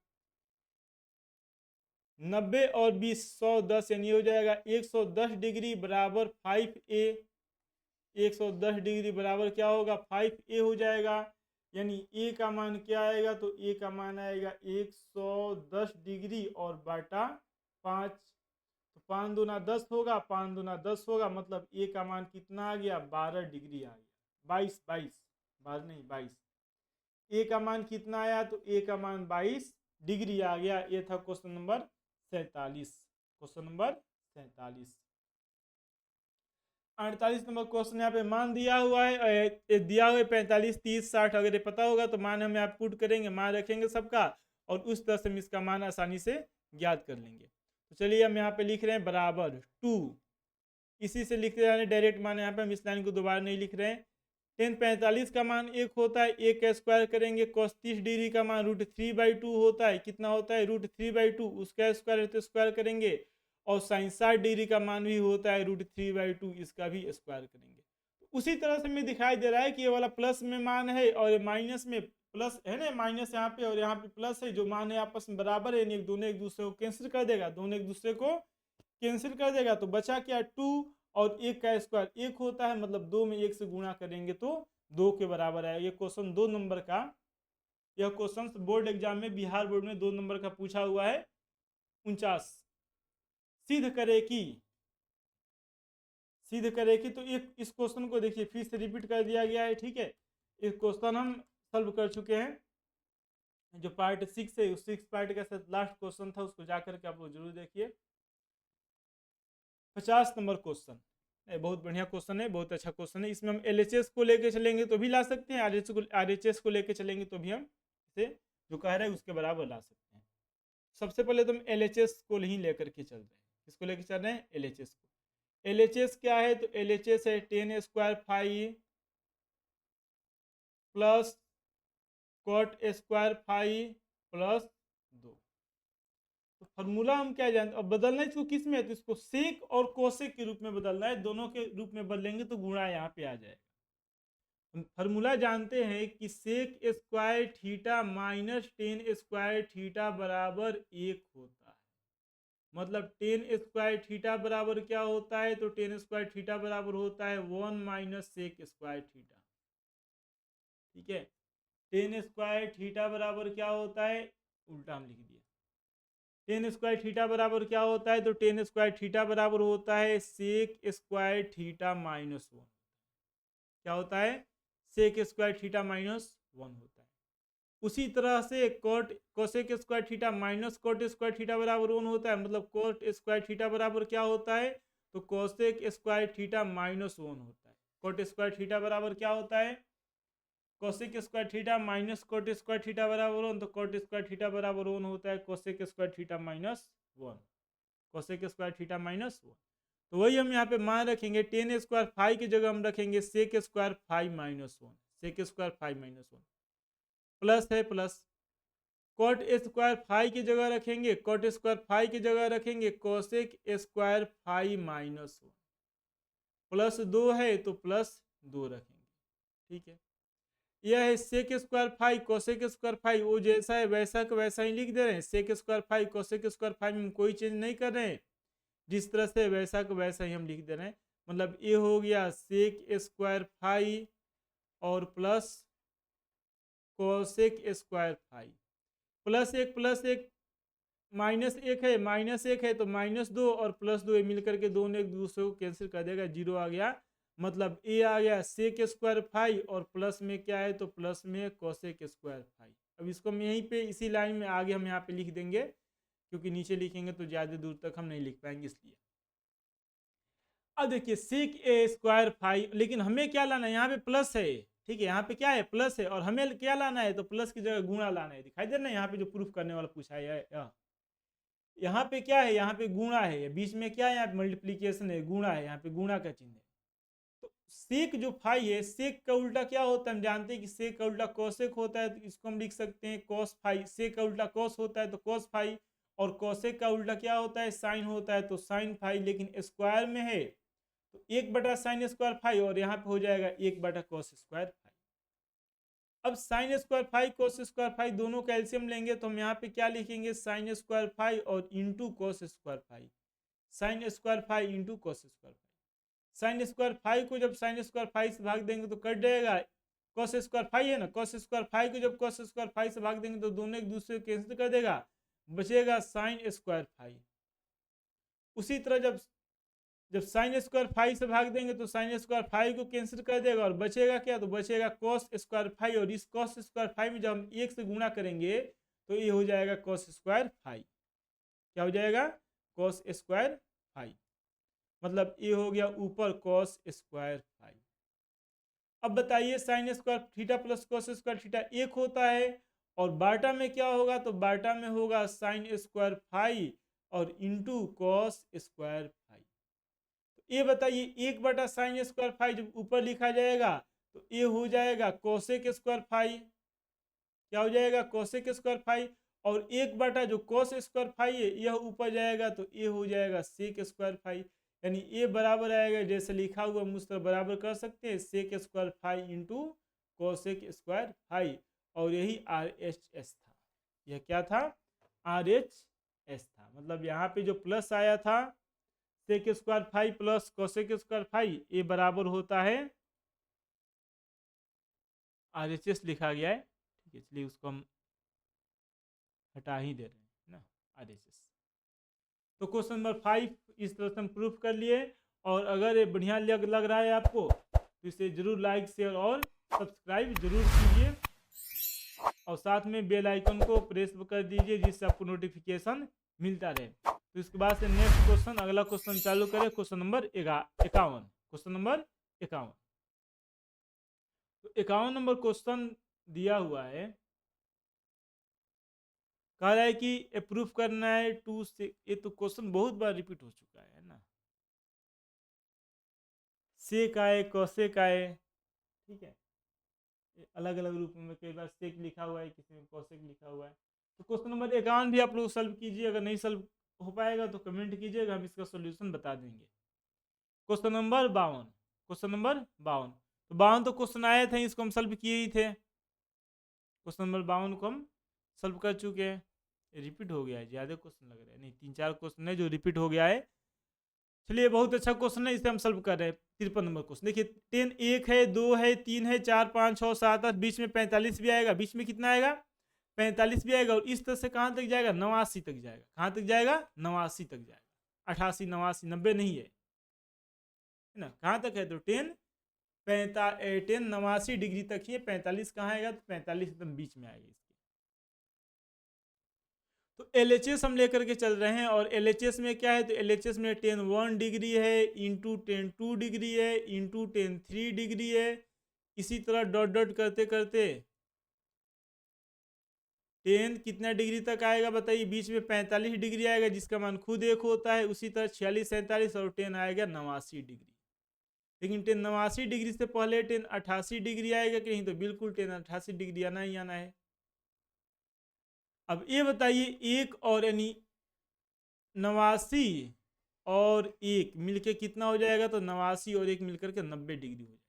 90 और 20 110, यानी हो जाएगा 110 डिग्री बराबर 5a। 110 डिग्री बराबर क्या होगा? 5a हो जाएगा। यानी a का मान क्या आएगा? तो a का मान आएगा 110 डिग्री और बटा 5, तो 5 दूना 10 होगा, 5 दूना 10 होगा, मतलब a का मान कितना आ गया? 12 डिग्री आ गया। 22 12 नहीं 22। a का मान कितना आया? तो a का मान 22 डिग्री आ गया। ये था question number 47। Question number 47। 48 number question यहाँ पे मान दिया हुआ है, दिया हुआ है 45, 30, 60। अगर ये पता होगा तो मान हम यहाँ पुट करेंगे, मान रखेंगे सबका, और उस तरह से हम इसका मान आसानी से ज्ञात कर लेंगे। तो चलिए हम यहाँ पे लिख रहे हैं बराबर 2, इसी से लिखते जाने डायरेक्ट मान। यहाँ पे हम इस लाइन को दोबारा नहीं लिख रहे हैं। टेन 45 का मान 1 होता है, 1 का स्क्वायर करेंगे। cos 30 डिग्री का मान √3/2 होता है। कितना होता है? √3/2। उसका स्क्वायर है तो स्क्वायर करेंगे। और sin 60 डिग्री का मान भी होता है √3/2, इसका भी स्क्वायर करेंगे। उसी तरह से हमें दिखाई दे रहा है कि ये वाला प्लस में मान है और माइनस में प्लस है ना, माइनस यहाँ पे और यहाँ पे प्लस है। जो मान है आपस में बराबर है, दोनों एक दूसरे को कैंसिल कर देगा, दोनों एक दूसरे को कैंसिल कर देगा। तो बचा क्या? 2 और 1 का स्क्वायर 1 होता है, मतलब 2 में 1 से गुणा करेंगे तो 2 के बराबर है। ये क्वेश्चन 2 नंबर का, यह क्वेश्चन बोर्ड एग्जाम में, बिहार बोर्ड में 2 नंबर का पूछा हुआ है। 49 सिद्ध करे कि तो इस क्वेश्चन को देखिए फिर से रिपीट कर दिया गया है। ठीक है, इस क्वेश्चन हम सॉल्व कर चुके हैं। जो पार्ट 6 है, उस 6 पार्ट का लास्ट क्वेश्चन था, उसको जाकर के आप लोग जरूर देखिए। 50 नंबर क्वेश्चन बहुत बढ़िया क्वेश्चन है, बहुत अच्छा क्वेश्चन है। इसमें हम LHS को लेके चलेंगे तो भी ला सकते हैं, RHS को लेके चलेंगे तो भी हम इसे जो कह रहे हैं उसके बराबर ला सकते हैं। सबसे पहले तो हम LHS को ही लेकर के चल रहे हैं। किसको लेके चल रहे हैं? LHS को। LHS क्या है? तो LHS है 10 square five plus cot square five plus 2। तो फॉर्मूला हम क्या जानते हैं? अब बदलना इसको किस में है? तो इसको सेक और कोसेक के रूप में बदलना है। दोनों के रूप में बदलेंगे तो गुणा यहाँ पे आ जाएगा। हम फॉर्मूला जानते हैं कि sec square theta minus 10 square theta बराबर 1 होता है। मतलब 10 स्क्वायर थीटा बराबर क्या होता है? तो 10 स्क्वायर थीटा बराबर होता है 1 माइनस सेक स्क्वायर थीटा। ठीक है, 10 स्क्वायर थीटा बराबर क्या होता है? उल्टा हम लिख दिए। 10 स्क्वायर थीटा बराबर क्या होता है? तो 10 स्क्वायर थीटा बराबर होता है सेक स्क्वायर थीटा माइनस 1। क्या होता है? सेक स्क्वायर थीटा माइनस 1 होता है। उसी तरह से cosec square theta minus cot square theta बराबर 1 होता है। मतलब कोट स्क्वायर थीटा बराबर क्या होता है? तो कोसेक स्क्वायर थीटा माइनस 1 होता है। कोट स्क्वायर थीटा बराबर क्या होता है? Cosec square theta minus cot square theta बराबर 1, तो कॉट स्क्वायर थीटा बराबर 1 होता है cosec square theta minus 1, cosec square theta minus 1। तो वही हम यहाँ पे मान रखेंगे, टेन स्क्वायर फाइव की जगह हम रखेंगे sec square five minus 1, sec square five minus 1 plus है प्लस, कॉट स्क्वायर फाइव की जगह रखेंगे, कॉट स्क्वायर फाइव की जगह रखेंगे cosec square five minus 1, plus 2 है तो प्लस 2 रखेंगे, ठीक है। यह है sec square five cosec square five, वो जैसा है वैसा का वैसा ही लिख दे रहे हैं, sec square five cosec square five में कोई चेंज नहीं कर रहे हैं, जिस तरह से वैसा का वैसा ही हम लिख दे रहे हैं। मतलब ये हो गया सेक स्क्वायर फाइव और plus cosec square five, plus एक माइनस एक है तो माइनस 2 और प्लस 2 मिलकर के दोनों एक दूसरे को कैंसिल कर देगा, 0 आ गया। मतलब ए आ गया सेक स्क्वायर फाइव और प्लस में क्या है तो प्लस में कोसेक स्क्वायर फाइव। अब इसको हम यहीं पे इसी लाइन में आगे हम यहाँ पे लिख देंगे, क्योंकि नीचे लिखेंगे तो ज़्यादा दूर तक हम नहीं लिख पाएंगे इसलिए। अब देखिए सेक ए स्क्वायर फाइव, लेकिन हमें क्या लाना है, यहाँ पे प्लस है, ठीक है, यहाँ पे क्या है प्लस है, और हमें क्या लाना है तो प्लस की जगह गुणा लाना है। दिखाई दे रहा है यहाँ पे जो प्रूफ करने वाला पूछा है, यहाँ पे क्या है, यहाँ पे गुणा है, बीच में क्या है, यहाँ पे मल्टीप्लीकेशन है, गुणा है, यहाँ पे गुणा का चिन्ह है। तो सेक जो फाई है, सेक का उल्टा क्या होता है, हम जानते हैं कि सेक का उल्टा कोसेक होता है, तो इसको हम लिख सकते हैं कॉस फाई। सेक का उल्टा कॉस होता है तो कॉस फाई, और कोसेक का उल्टा क्या होता है साइन होता है तो साइन फाई, लेकिन स्क्वायर में है तो 1/sin स्क्वायर फाई, और यहाँ पे हो जाएगा 1/cos स्क्वायर फाई। अब sine square five cos square five दोनों का एलसीएम लेंगे तो हम यहाँ पे क्या लिखेंगे, साइन स्क्वायर फाइव और into cos square five, sine square five into cos square five. Sine square five को जब साइन स्क्वायर फाइव से भाग देंगे तो कट जाएगा, कोस स्क्वायर फाइव है ना, कोस स्क्वायर फाइव को जब कोस स्क्वायर फाइव से भाग देंगे तो दोनों एक दूसरे को कैंसिल कर देगा, बचेगा साइन स्क्वायर फाइव। उसी तरह जब साइन स्क्वायर फाइव से भाग देंगे तो साइन स्क्वायर फाइव को कैंसिल कर देगा, और बचेगा क्या, तो बचेगा कॉस स्क्वायर फाइव, और इस कॉस स्क्वायर फाइव में जब हम 1 से गुणा करेंगे तो ये हो जाएगा कॉस स्क्वायर फाइव। क्या हो जाएगा, कॉस स्क्वायर फाइव। मतलब ये हो गया ऊपर कॉस स्क्वायर फाइव। अब बताइए sign square theta plus cos square theta 1 होता है, और बाटा में क्या होगा, तो बाटा में होगा साइन स्क्वायर फाइव और इंटू कॉस स्क्वायर फाइव। ये बताइए 1/sin स्क्वायर फाइव जब ऊपर लिखा जाएगा तो ये हो जाएगा कोसेक स्क्वायर फाइव। क्या हो जाएगा, कोसेक स्क्वायर फाइव, और 1 जो कोस स्क्वायर फाइव है यह ऊपर जाएगा तो ये हो जाएगा सेक स्क्वायर फाइव। यानी ये बराबर आएगा, जैसे लिखा हुआ हम उस तरह बराबर कर सकते हैं, sec square five into cosec square five, और यही RHS था। यह क्या था, RHS था। मतलब यहाँ पे जो प्लस आया था sec square five plus cosec square five, ये बराबर होता है RHS लिखा गया है, ठीक है, इसलिए उसको हम हटा ही दे रहे हैं ना, RHS। तो क्वेश्चन नंबर 5 इस तरह से हम प्रूफ कर लिए, और अगर ये बढ़िया लग रहा है आपको तो इसे जरूर लाइक शेयर और सब्सक्राइब जरूर कीजिए, और साथ में बेल आइकन को प्रेस कर दीजिए जिससे आपको नोटिफिकेशन मिलता रहे। तो इसके बाद से नेक्स्ट क्वेश्चन, अगला क्वेश्चन चालू करें, क्वेश्चन नंबर 51। क्वेश्चन नंबर 51, तो 51 नंबर क्वेश्चन दिया हुआ है, कह रहा है कि प्रूफ करना है 2 से, ये तो क्वेश्चन बहुत बार रिपीट हो चुका है ना, सेक आए कोसेक आए, ठीक है, अलग अलग रूप में कई बार सेक लिखा हुआ है, किसी में कोसेक लिखा हुआ है। तो क्वेश्चन नंबर 51 भी आप लोग सॉल्व कीजिए, अगर नहीं सॉल्व हो पाएगा तो कमेंट कीजिएगा, हम इसका सॉल्यूशन बता देंगे। क्वेश्चन नंबर 52, क्वेश्चन नंबर 52, तो 52 तो क्वेश्चन आए थे, इसको हम सॉल्व किए ही थे। क्वेश्चन नंबर 52 को हम सॉल्व कर चुके हैं, रिपीट हो गया है, ज़्यादा क्वेश्चन लग रहा है, नहीं 3-4 क्वेश्चन है जो रिपीट हो गया है। चलिए बहुत अच्छा क्वेश्चन है, इसे हम सॉल्व कर रहे हैं। 53 नंबर क्वेश्चन देखिए, 10 1 है, 2 है, 3 है, 4 5 6 7 8, बीच में 45 भी आएगा, बीच में कितना आएगा 45 भी आएगा, और इस तरह से कहाँ तक जाएगा 89 तक जाएगा। कहाँ तक जाएगा 89 तक जाएगा, 88 89 90 नहीं है ना, कहाँ तक है तो 10 89 डिग्री तक ही है, 45 कहाँ आएगा तो 45 एकदम बीच में आएगा इसके। तो LHS हम लेकर के चल रहे हैं, और LHS में क्या है तो LHS में 10 1 डिग्री है, इंटू 10 2 डिग्री है, इंटू 10 3 डिग्री है, इसी तरह डॉट डॉट करते करते टेन कितना डिग्री तक आएगा बताइए, बीच में 45 डिग्री आएगा जिसका मान खुद 1 होता है। उसी तरह 46, 47 और टेन आएगा 89 डिग्री। लेकिन टेन 89 डिग्री से पहले टेन 88 डिग्री आएगा कि नहीं, तो बिल्कुल टेन 88 डिग्री आना ही आना है। अब ये बताइए एक और यानी 89 और 1 मिलके कितना हो जाएगा, तो 89 और 1 मिलकर के 90 डिग्री हो जाएगा।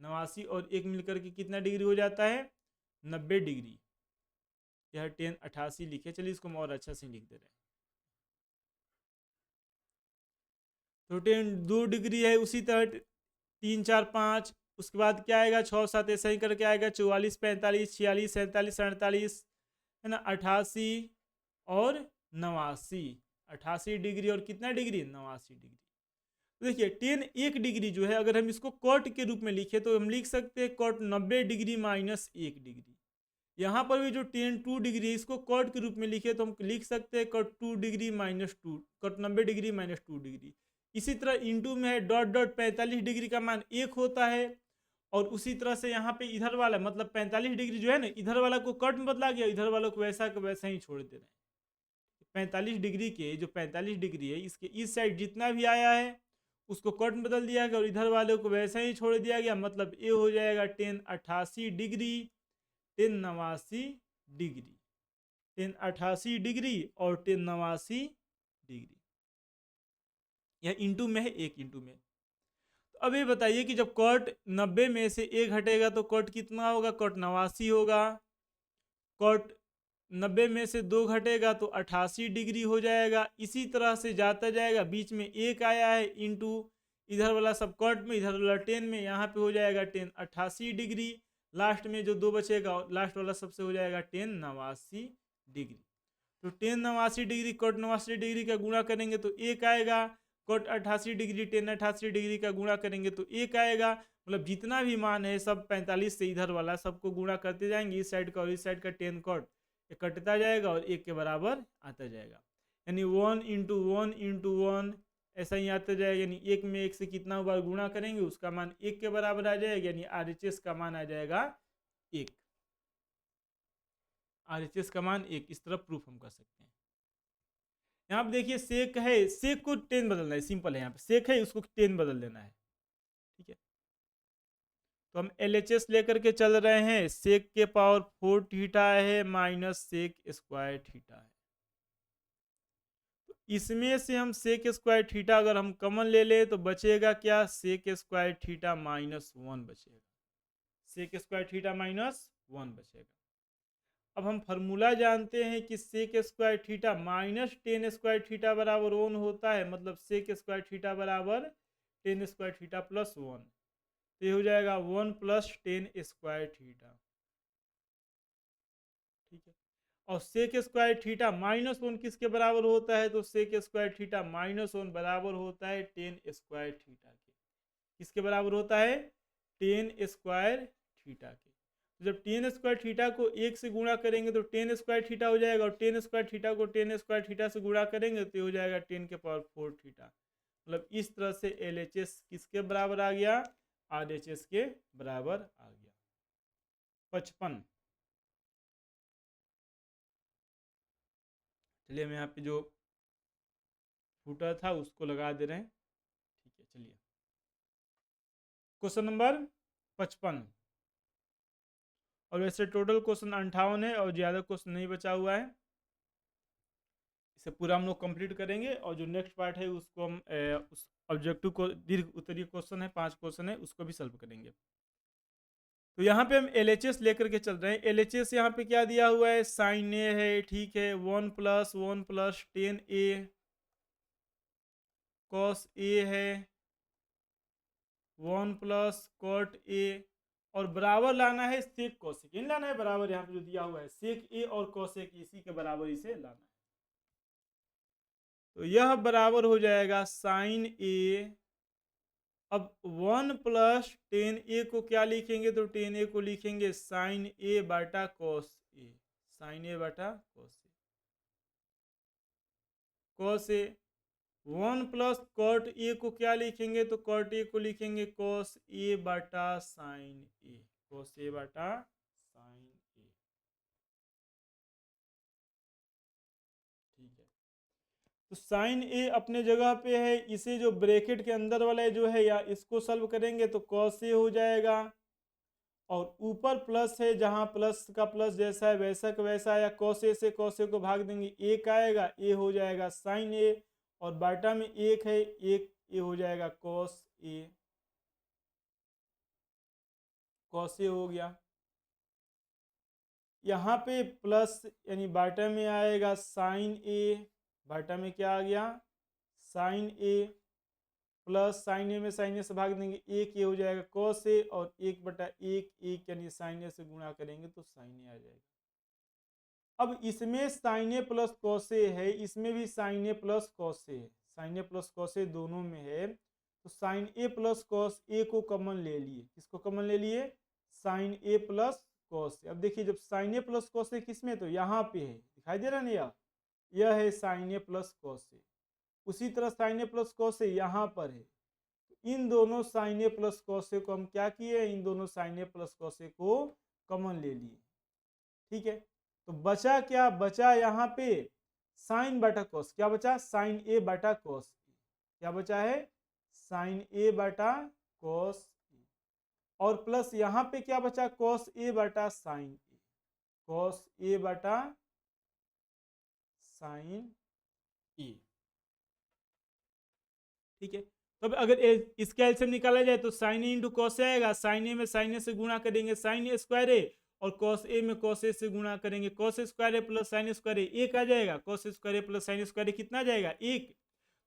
89 और 1 मिलकर के कितना डिग्री हो जाता है, 90 डिग्री। यह टेन 88 लिखे, चलिए इसको हम और अच्छा से लिख दे रहे हैं। तो टेन 2 डिग्री है, उसी तरह 3, 4, 5, उसके बाद क्या आएगा 6, 7 ऐसा ही करके आएगा 44, 45, 46, 47, 48 है ना, 88 और 89। 88 डिग्री और कितना डिग्री, 89 डिग्री। तो देखिए टेन 1 डिग्री जो है, अगर हम इसको कॉट के रूप में लिखे तो हम लिख सकते हैं कॉट 90 डिग्री माइनस 1 डिग्री। यहाँ पर भी जो टेन 2 डिग्री इसको कॉट के रूप में लिखे तो हम लिख सकते हैं cot 2 degree minus 2, cot 90 degree minus 2 degree. इसी तरह इंटू में है डॉट डॉट 45 डिग्री का मान 1 होता है। और उसी तरह से यहाँ पे इधर वाला मतलब 45 डिग्री जो है ना, इधर वाला को कट में बदला गया, इधर वाला को वैसा का वैसा ही छोड़ दे रहे हैं। 45 डिग्री के जो 45 डिग्री है इसके इस साइड जितना भी आया है उसको कट में बदल दिया गया और इधर वाले को वैसा ही छोड़ दिया गया। मतलब ये हो जाएगा ten 88 degree, ten 89 degree, ten 88 degree और टेन 89 डिग्री। यह इंटू में है, 1 इंटू में। तो अब ये बताइए कि जब कॉट 90 में से 1 हटेगा तो कॉट कितना होगा, कॉट 89 होगा। कॉट 90 में से 2 घटेगा तो 88 डिग्री हो जाएगा। इसी तरह से जाता जाएगा, बीच में 1 आया है इंटू इधर वाला सब कॉट में, इधर वाला टेन में, यहाँ पे हो जाएगा टेन 88 डिग्री। लास्ट में जो 2 बचेगा लास्ट वाला सबसे हो जाएगा टेन 89 डिग्री। तो टेन 89 डिग्री कॉट 89 डिग्री का गुणा करेंगे तो 1 आएगा। कॉट 88 डिग्री टेन 88 डिग्री का गुणा करेंगे तो 1 आएगा। मतलब जितना भी मान है सब 45 से इधर वाला सबको गुणा करते जाएंगे, इस साइड का और इस साइड का टेन कॉट कटता जाएगा और 1 के बराबर आता जाएगा। यानी 1 इंटू 1 इंटू 1 ऐसा ही आता जाएगा। यानी 1 में 1 से कितना बार गुणा करेंगे उसका मान 1 के बराबर आ जाएगा। यानी RHS का मान आ जाएगा 1। RHS का मान 1। इस तरह प्रूफ हम कर सकते हैं। यहाँ पे देखिए सेक है, सेक को 10 बदलना है, सिंपल है। यहाँ पे सेक है उसको 10 बदल देना है, ठीक है। तो हम LHS लेकर के चल रहे हैं। सेक के पावर 4 थीटा है माइनस सेक स्क्वायर थीटा है। तो इसमें से हम सेक स्क्वायर थीटा अगर हम कॉमन ले ले तो बचेगा क्या, सेक स्क्वायर थीटा माइनस 1 बचेगा। सेक स्क्वायर थीटा माइनस 1 बचेगा। अब हम फार्मूला जानते हैं कि sec square theta minus tan square theta बराबर 1 होता है। मतलब सेक स्क्वायर थीटा बराबर टेन स्क्वायर थीटा प्लस 1। तो ये हो जाएगा 1 प्लस टेन स्क्वायर थीटा, ठीक है। और सेक स्क्वायर थीटा माइनस 1 किसके बराबर होता है, तो सेक स्क्वायर थीटा माइनस 1 बराबर होता है टेन स्क्वायर थीटा के। किसके बराबर होता है, टेन स्क्वायर थीटा के। तो जब टेन स्क्वायर थीटा को 1 से गुणा करेंगे तो टेन स्क्वायर थीटा हो जाएगा, और टेन स्क्वायर थीटा को टेन स्क्वायर थीटा से गुणा करेंगे तो हो जाएगा 10 के पावर 4 थीटा। मतलब इस तरह से LHS किसके बराबर आ गया, RHS के बराबर आ गया। 55। चलिए हम यहाँ पे जो फूटा था उसको लगा दे रहे हैं, ठीक है। चलिए क्वेश्चन नंबर 55। और वैसे टोटल क्वेश्चन 58 है और ज़्यादा क्वेश्चन नहीं बचा हुआ है। इसे पूरा हम लोग कंप्लीट करेंगे और जो नेक्स्ट पार्ट है उसको हम उस ऑब्जेक्टिव को दीर्घ उत्तरीय क्वेश्चन है, 5 क्वेश्चन है, उसको भी सॉल्व करेंगे। तो यहाँ पे हम LHS लेकर के चल रहे हैं। LHS यहाँ पे क्या दिया हुआ है, साइन ए है, ठीक है। 1 plus 1 plus 10A cos A है, 1 प्लस कॉट ए, और बराबर लाना है सेक कॉसेक, इन लाना है बराबर। यहाँ पे जो दिया हुआ है सेक ए और कॉसेक इसी के बराबर इसे लाना है। तो यह बराबर हो जाएगा साइन ए। अब 1 प्लस 10A को क्या लिखेंगे, तो 10A को लिखेंगे साइन ए बटा कॉस ए, साइन ए बटा cos A. Cos A 1 plus cot A को क्या लिखेंगे, तो कॉट ए को लिखेंगे कॉस ए बटा साइन ए, कॉस ए बटा साइन ए। ठीक है, तो साइन ए अपने जगह पे है, इसे जो ब्रैकेट के अंदर वाला जो है या इसको सॉल्व करेंगे तो कॉस ए हो जाएगा, और ऊपर प्लस है, जहां प्लस का प्लस जैसा है वैसा का वैसा, या कॉस ए से कॉस ए को भाग देंगे, एक आएगा, ए हो जाएगा साइन ए, और बाटा में एक है, एक ए हो जाएगा कॉस ए, कॉस ए हो गया। यहाँ पे प्लस यानी बाटा में आएगा साइन ए, बाटा में क्या आ गया साइन ए, प्लस साइन ए में साइन ए से भाग देंगे, एक ए हो जाएगा कॉस ए, और एक बटा एक एक यानी साइन ए से गुणा करेंगे तो साइन ए आ जाएगा। अब इसमें sign A plus cos A है, इसमें भी sign A plus cos A है, sign A plus cos A दोनों में है, तो sign A plus cos A को कॉमन ले लिए, किसको कॉमन ले लिए, sign A plus cos A. अब देखिए जब sign A plus cos A किसमें, तो यहाँ पे है, दिखाई दे रहा ना, यह है sign A plus cos A, उसी तरह sign A plus cos A यहाँ पर है, इन दोनों sign A plus cos A को हम क्या किए, इन दोनों sign A plus cos A को कॉमन ले लिए। ठीक है, तो बचा क्या, बचा यहाँ पे साइन बटा कॉस, क्या बचा साइन ए बटा कॉस ए, क्या बचा है साइन ए बटा कॉस ए, और प्लस यहाँ पे क्या बचा कॉस ए बटा साइन ए, कॉस ए बटा साइन ए। ठीक है, तो अब अगर इसका एलसीएम निकाला जाए तो sign A into cos A आएगा, साइन ए में साइन ए से गुणा करेंगे साइन ए स्क्वायर ए, और कॉस ए में कॉस ए से गुणा करेंगे कॉस स्क्वायर ए प्लस साइन स्क्वायर ए, एक आ जाएगा, कॉस स्क्वायर ए प्लस साइन स्क्वायर ए कितना आ जाएगा एक,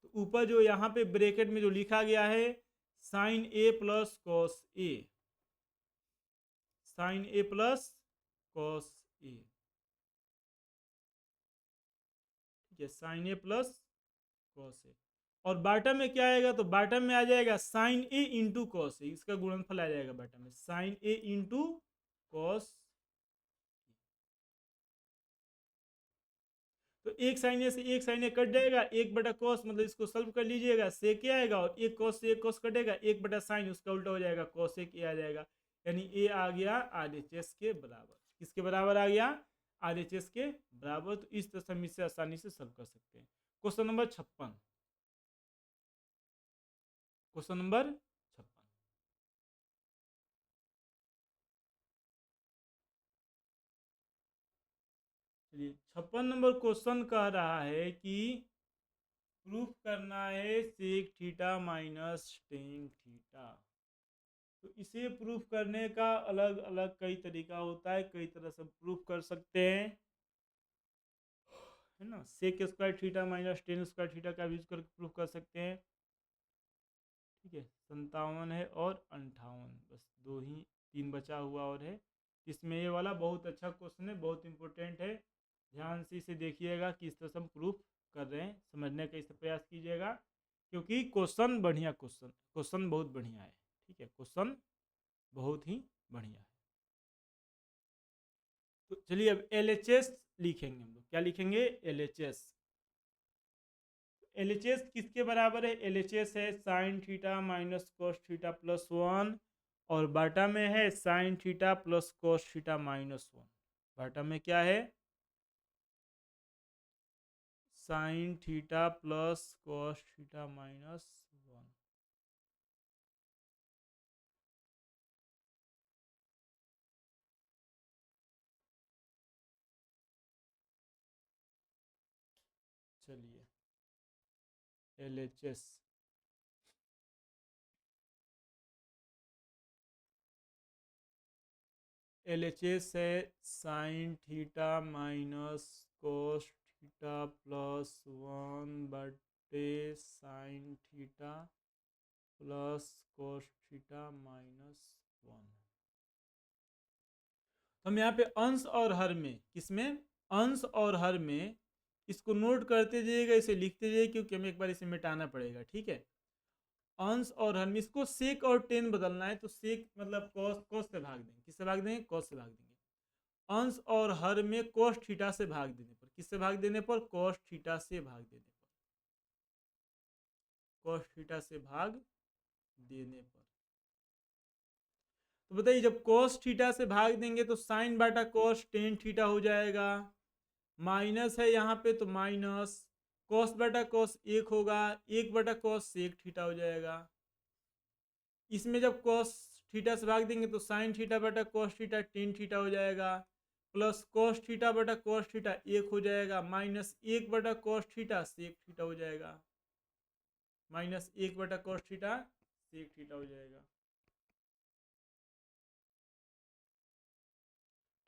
तो ऊपर जो यहाँ पे ब्रैकेट में जो लिखा गया है sign A plus cos A, sine A plus cos A, ठीक है, sign A plus cos A, और बाटा में क्या आएगा, तो बाटा में आ जाएगा sign A into cos A, इसका गुणनफल आ जाएगा बाटा में साइन ए इंटू कॉस, तो एक साइन ए से एक साइन ए कट जाएगा, एक बटा कॉस मतलब इसको सॉल्व कर लीजिएगा, सेक ए आएगा, और एक कॉस से एक कॉस कटेगा, एक बटा साइन उसका उल्टा हो जाएगा कॉसेक ए आ जाएगा, यानी ए आ गया आरएचएस के बराबर, किसके बराबर आ गया आरएचएस के बराबर। तो इस तरह हम इसे आसानी से सॉल्व कर सकते हैं। क्वेश्चन नंबर 56, क्वेश्चन नंबर 56, चलिए 56 नंबर क्वेश्चन कह रहा है कि प्रूफ करना है sec theta minus tan theta. तो इसे प्रूफ करने का अलग अलग कई तरीका होता है, कई तरह से प्रूफ कर सकते हैं, है ना। Sec square theta minus tan square theta का यूज करके प्रूफ कर सकते हैं। ठीक है, 57 है और 58, बस दो ही, तीन बचा हुआ और है। इसमें ये वाला बहुत अच्छा क्वेश्चन है, बहुत इंपॉर्टेंट है, ध्यान से इसे देखिएगा कि इस तरह से हम प्रूफ कर रहे हैं, समझने का इसे प्रयास कीजिएगा, क्योंकि क्वेश्चन बढ़िया क्वेश्चन बहुत बढ़िया है। ठीक है, क्वेश्चन बहुत ही बढ़िया है। तो चलिए अब LHS लिखेंगे हम लोग, क्या लिखेंगे LHS। LHS किसके बराबर है, LHS है sine theta minus cos theta plus 1, और बाटा में है sine theta plus cos theta minus 1, बाटा में क्या है sine theta plus cos theta minus 1। चलिए LHS, LHS है sine theta minus cos theta plus 1 बटे sign theta plus cos theta minus 1। हम यहाँ पे अंश और हर में, किसमें अंश और हर में, इसको नोट करते जाइएगा, इसे लिखते जाइए, क्योंकि हमें एक बार इसे मिटाना पड़ेगा। ठीक है, अंश और हर में इसको सेक और टेन बदलना है, तो सेक मतलब कॉस से भाग देंगे, किससे भाग देंगे कॉस से भाग देंगे। अंश और हर में कॉस थीटा से भाग देने पर, किससे भाग देने पर कॉस थीटा से भाग देने पर, कॉस थीटा से भाग देने पर। तो बताइए जब कॉस थीटा से भाग देंगे तो साइन बटा कॉस टेन थीटा हो जाएगा, माइनस है यहाँ पे तो माइनस कॉस बटा कॉस एक होगा, एक बटा कॉस सेक थीटा हो जाएगा। इसमें जब कॉस थीटा से भाग देंगे तो साइन थीटा बटा कॉस थीटा टेन थीटा हो जाएगा, प्लस कॉस थीटा बटा कॉस थीटा एक हो जाएगा, माइनस एक बटा कॉस थीटा सेक थीटा हो जाएगा, माइनस एक बटा कॉस थीटा सेक थीटा हो जाएगा।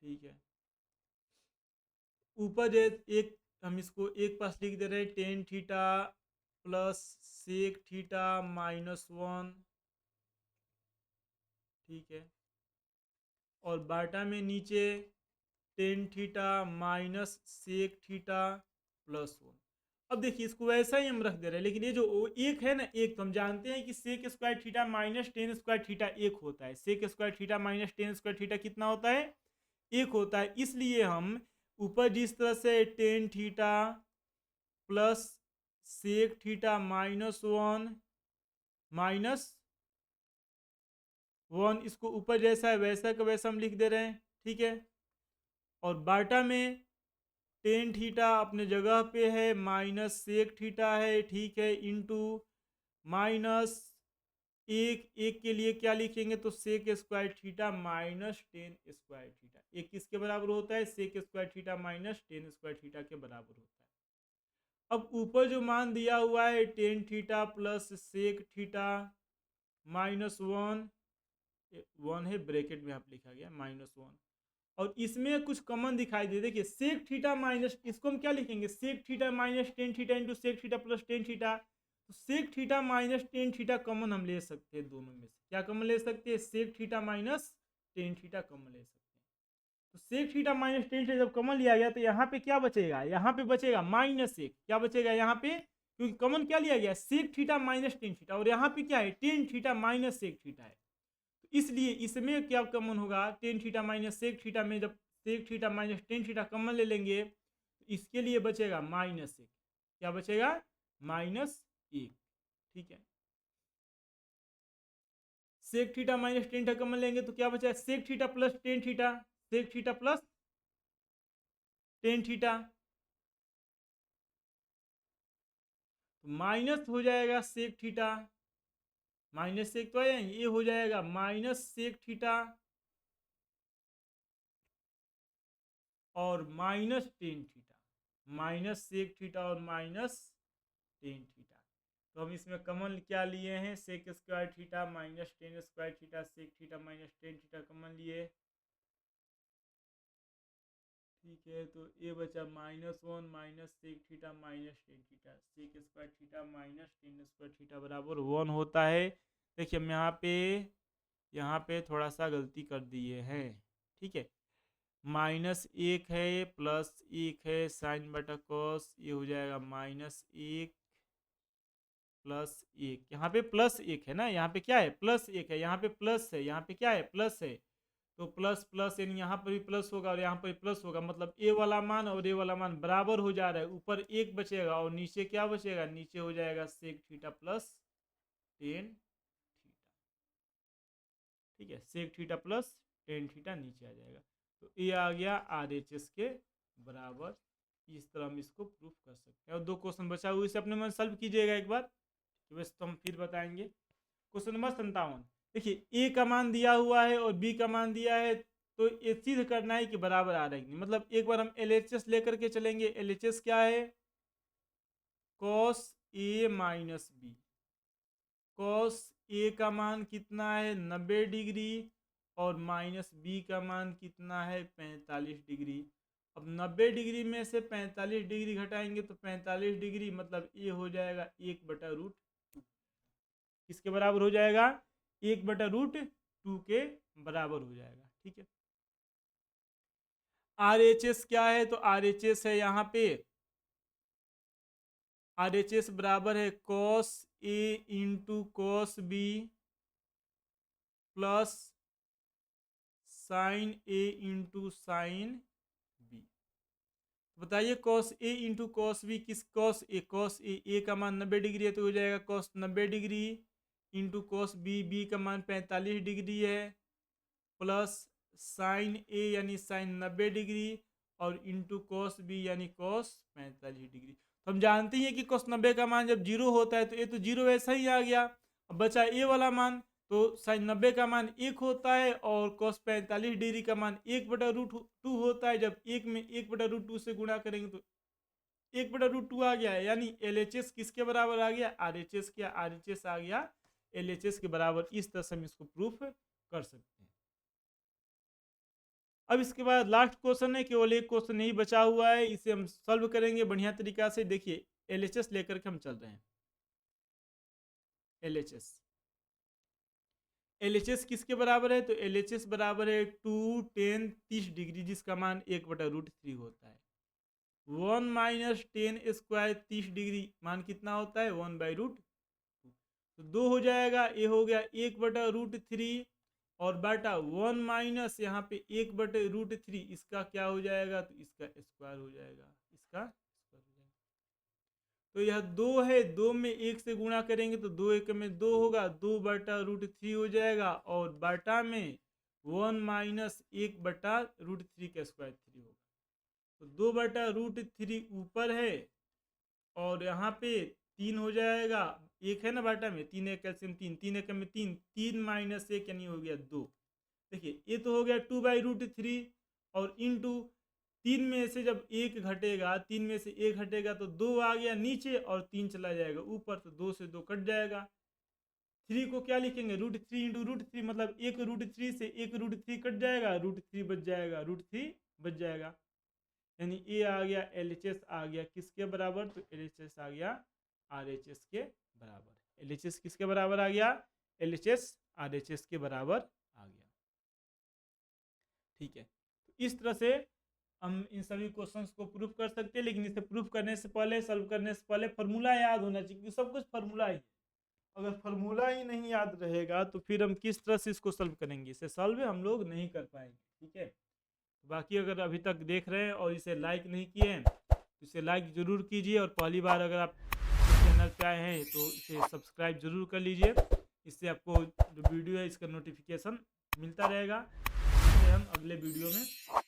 ठीक है, ऊपर जो एक हम इसको एक पास लिख दे रहे हैं tan theta plus sec theta minus one. ठीक है, और बाटा में नीचे tan theta minus sec theta plus one. अब देखिए इसको वैसा ही हम रख दे रहे हैं, लेकिन ये जो एक है ना, एक तो हम जानते हैं कि sec square theta minus tan square theta एक होता है। Sec square theta minus tan square theta कितना होता है? एक होता है। इसलिए हम ऊपर जिस तरह से tan theta plus sec theta minus one इसको ऊपर जैसा है वैसा का वैसा हम लिख दे रहे हैं। ठीक है, और बाटा में टेन थीटा अपने जगह पे है, माइनस सेक थीटा है। ठीक है, इंटू माइनस एक एक के लिए क्या लिखेंगे तो sec square theta minus tan square theta. एक किसके बराबर होता है? Sec square theta minus tan square theta के बराबर होता है। अब ऊपर जो मान दिया हुआ है tan theta plus sec theta minus one है, ब्रैकेट में आप लिखा गया माइनस वन, और इसमें कुछ कॉमन दिखाई दे। देखिए सेक थीटा माइनस, इसको हम क्या लिखेंगे? Sec theta minus tan theta into sec theta plus tan theta. तो sec theta minus tan theta common हम ले सकते हैं दोनों में से। क्या कॉमन ले सकते हैं? Sec theta minus tan theta common ले सकते हैं। तो sec theta minus tan theta जब कॉमन लिया गया तो यहाँ पे क्या बचेगा? यहाँ पे बचेगा माइनस एक। क्या बचेगा यहाँ पे? क्योंकि कॉमन क्या लिया गया? Sec theta minus tan theta, और यहाँ पे क्या है? Tan theta minus sec theta है। इसलिए इसमें क्या कॉमन होगा? Tan theta minus sec theta में जब sec theta minus tan theta common ले लेंगे तो इसके लिए बचेगा माइनस एक। क्या बचेगा? माइनस एक। ठीक है, sec theta minus tan theta common लेंगे तो क्या बचेगा? Sec theta plus tan theta, sec theta plus tan theta, तो माइनस हो जाएगा सेक थीटा, माइनस सेक तो आया, ये हो जाएगा माइनस सेक थीटा और minus tan theta, minus sec theta और माइनस टेन थीटा। तो हम इसमें कॉमन क्या लिए हैं? Sec square theta minus tan square theta, sec theta minus tan theta common लिए। ठीक है, तो ये बचा minus one minus sec theta minus tan theta, sec square theta minus tan square theta बराबर वन होता है। देखिए हम यहाँ पे थोड़ा सा गलती कर दिए हैं। ठीक है, माइनस एक है प्लस एक है, साइन बटा कॉस, ये हो जाएगा माइनस एक प्लस एक। यहाँ पे प्लस एक है ना, यहाँ पे क्या है? प्लस एक है, यहाँ पे प्लस है, यहाँ पे क्या है? प्लस है। तो प्लस प्लस यानी यहाँ पर भी प्लस होगा और यहाँ पर भी प्लस होगा, मतलब ए वाला मान और ए वाला मान बराबर हो जा रहा है। ऊपर एक बचेगा और नीचे क्या बचेगा? नीचे हो जाएगा sec theta plus tan theta. ठीक है, sec theta plus tan theta नीचे आ जाएगा। तो ये आ गया RHS के बराबर। इस तरह हम इसको प्रूफ कर सकते हैं। और दो क्वेश्चन बचा हुआ, इसे अपने मन सॉल्व कीजिएगा एक बार, वैसे तो हम फिर बताएंगे। क्वेश्चन नंबर 57, देखिए ए का मान दिया हुआ है और बी का मान दिया है, तो ये सिद्ध करना है कि बराबर आ रहा है। मतलब एक बार हम LHS लेकर के चलेंगे। LHS क्या है? cos A minus B. cos A का मान कितना है? 90 डिग्री, और माइनस बी का मान कितना है? 45 डिग्री। अब 90 डिग्री में से 45 डिग्री घटाएंगे तो 45 डिग्री, मतलब ये हो जाएगा 1/√2। किसके बराबर हो जाएगा? 1/√2 के बराबर हो जाएगा। ठीक है, RHS क्या है? तो RHS है यहाँ पे, RHS बराबर है cos A into cos B plus sine A into sine B। बताइए cos A into cos B किस कॉस ए का मान 90 डिग्री है तो हो जाएगा cos 90 degree into cos B का मान 45 डिग्री है प्लस साइन ए यानी साइन 90 डिग्री और इंटू कॉस बी यानी कॉस 45 डिग्री। तो हम जानते हैं कि कॉस 90 का मान जब जीरो होता है तो ये तो जीरो वैसा ही आ गया। अब बचा ए वाला मान, तो साइन 90 का मान 1 होता है और कॉस 45 डिग्री का मान 1/√2 होता है। जब एक में 1/√2 से गुणा करेंगे तो 1/√2 आ गया है, यानी LHS किसके बराबर आ गया, RHS के, RHS आ गया LHS के बराबर। इस तरह से हम इसको प्रूफ कर सकते हैं। अब इसके बाद लास्ट क्वेश्चन है, केवल एक क्वेश्चन नहीं बचा हुआ है, इसे हम सॉल्व करेंगे बढ़िया तरीका से। देखिए LHS लेकर के हम चल रहे हैं। LHS किसके बराबर है, तो LHS बराबर है 2 10 30 डिग्री जिसका मान 1/√3 होता है। 1 माइनस 10 स्क्वायर 30 डिग्री मान कितना होता है 1/√2। तो 2 हो जाएगा, ये हो गया 1/√3 और बाटा 1 माइनस यहाँ पे 1/√3, इसका क्या हो जाएगा, तो इसका स्क्वायर हो जाएगा, इसका स्क्वायर हो जाएगा। तो यह 2 है, 2 में 1 से गुणा करेंगे तो 2 1 में 2 होगा, 2/√3 हो जाएगा और बाटा में 1 माइनस 1/√3 का स्क्वायर 3 होगा। तो 2/√3 ऊपर है और यहाँ पे 3 हो जाएगा, एक है ना बाटा में, 3 1 कैल्सियम 3, 3 1 में 3, 3 माइनस 1 यानी हो गया 2। देखिए ये तो हो गया 2/√3 और इंटू 3 में से जब 1 घटेगा, 3 में से 1 घटेगा तो 2 आ गया नीचे और 3 चला जाएगा ऊपर, तो 2 से 2 कट जाएगा। 3 को क्या लिखेंगे, √3 इंटू √3 मतलब 1√3 से 1√3 कट जाएगा, √3 बच जाएगा, √3 बच जाएगा। यानी ये आ गया LHS आ गया किसके बराबर, तो LHS आ गया RHS के बराबर। LHS किसके बराबर आ गया, LHS RHS के बराबर आ गया। ठीक है, तो इस तरह से हम इन सभी क्वेश्चंस को प्रूफ कर सकते हैं। लेकिन इसे प्रूफ करने से पहले, सॉल्व करने से पहले फार्मूला याद होना चाहिए, क्योंकि सब कुछ फार्मूला ही है। अगर फार्मूला ही नहीं याद रहेगा तो फिर हम किस तरह से इसको सॉल्व करेंगे, इसे सॉल्व हम लोग नहीं कर पाएंगे। ठीक है, बाकी अगर अभी तक देख रहे हैं और इसे लाइक नहीं किए हैं तो इसे लाइक ज़रूर कीजिए, और पहली बार अगर आप चैनल पे आए हैं तो इसे सब्सक्राइब जरूर कर लीजिए। इससे आपको जो वीडियो है इसका नोटिफिकेशन मिलता रहेगा। इससे हम अगले वीडियो में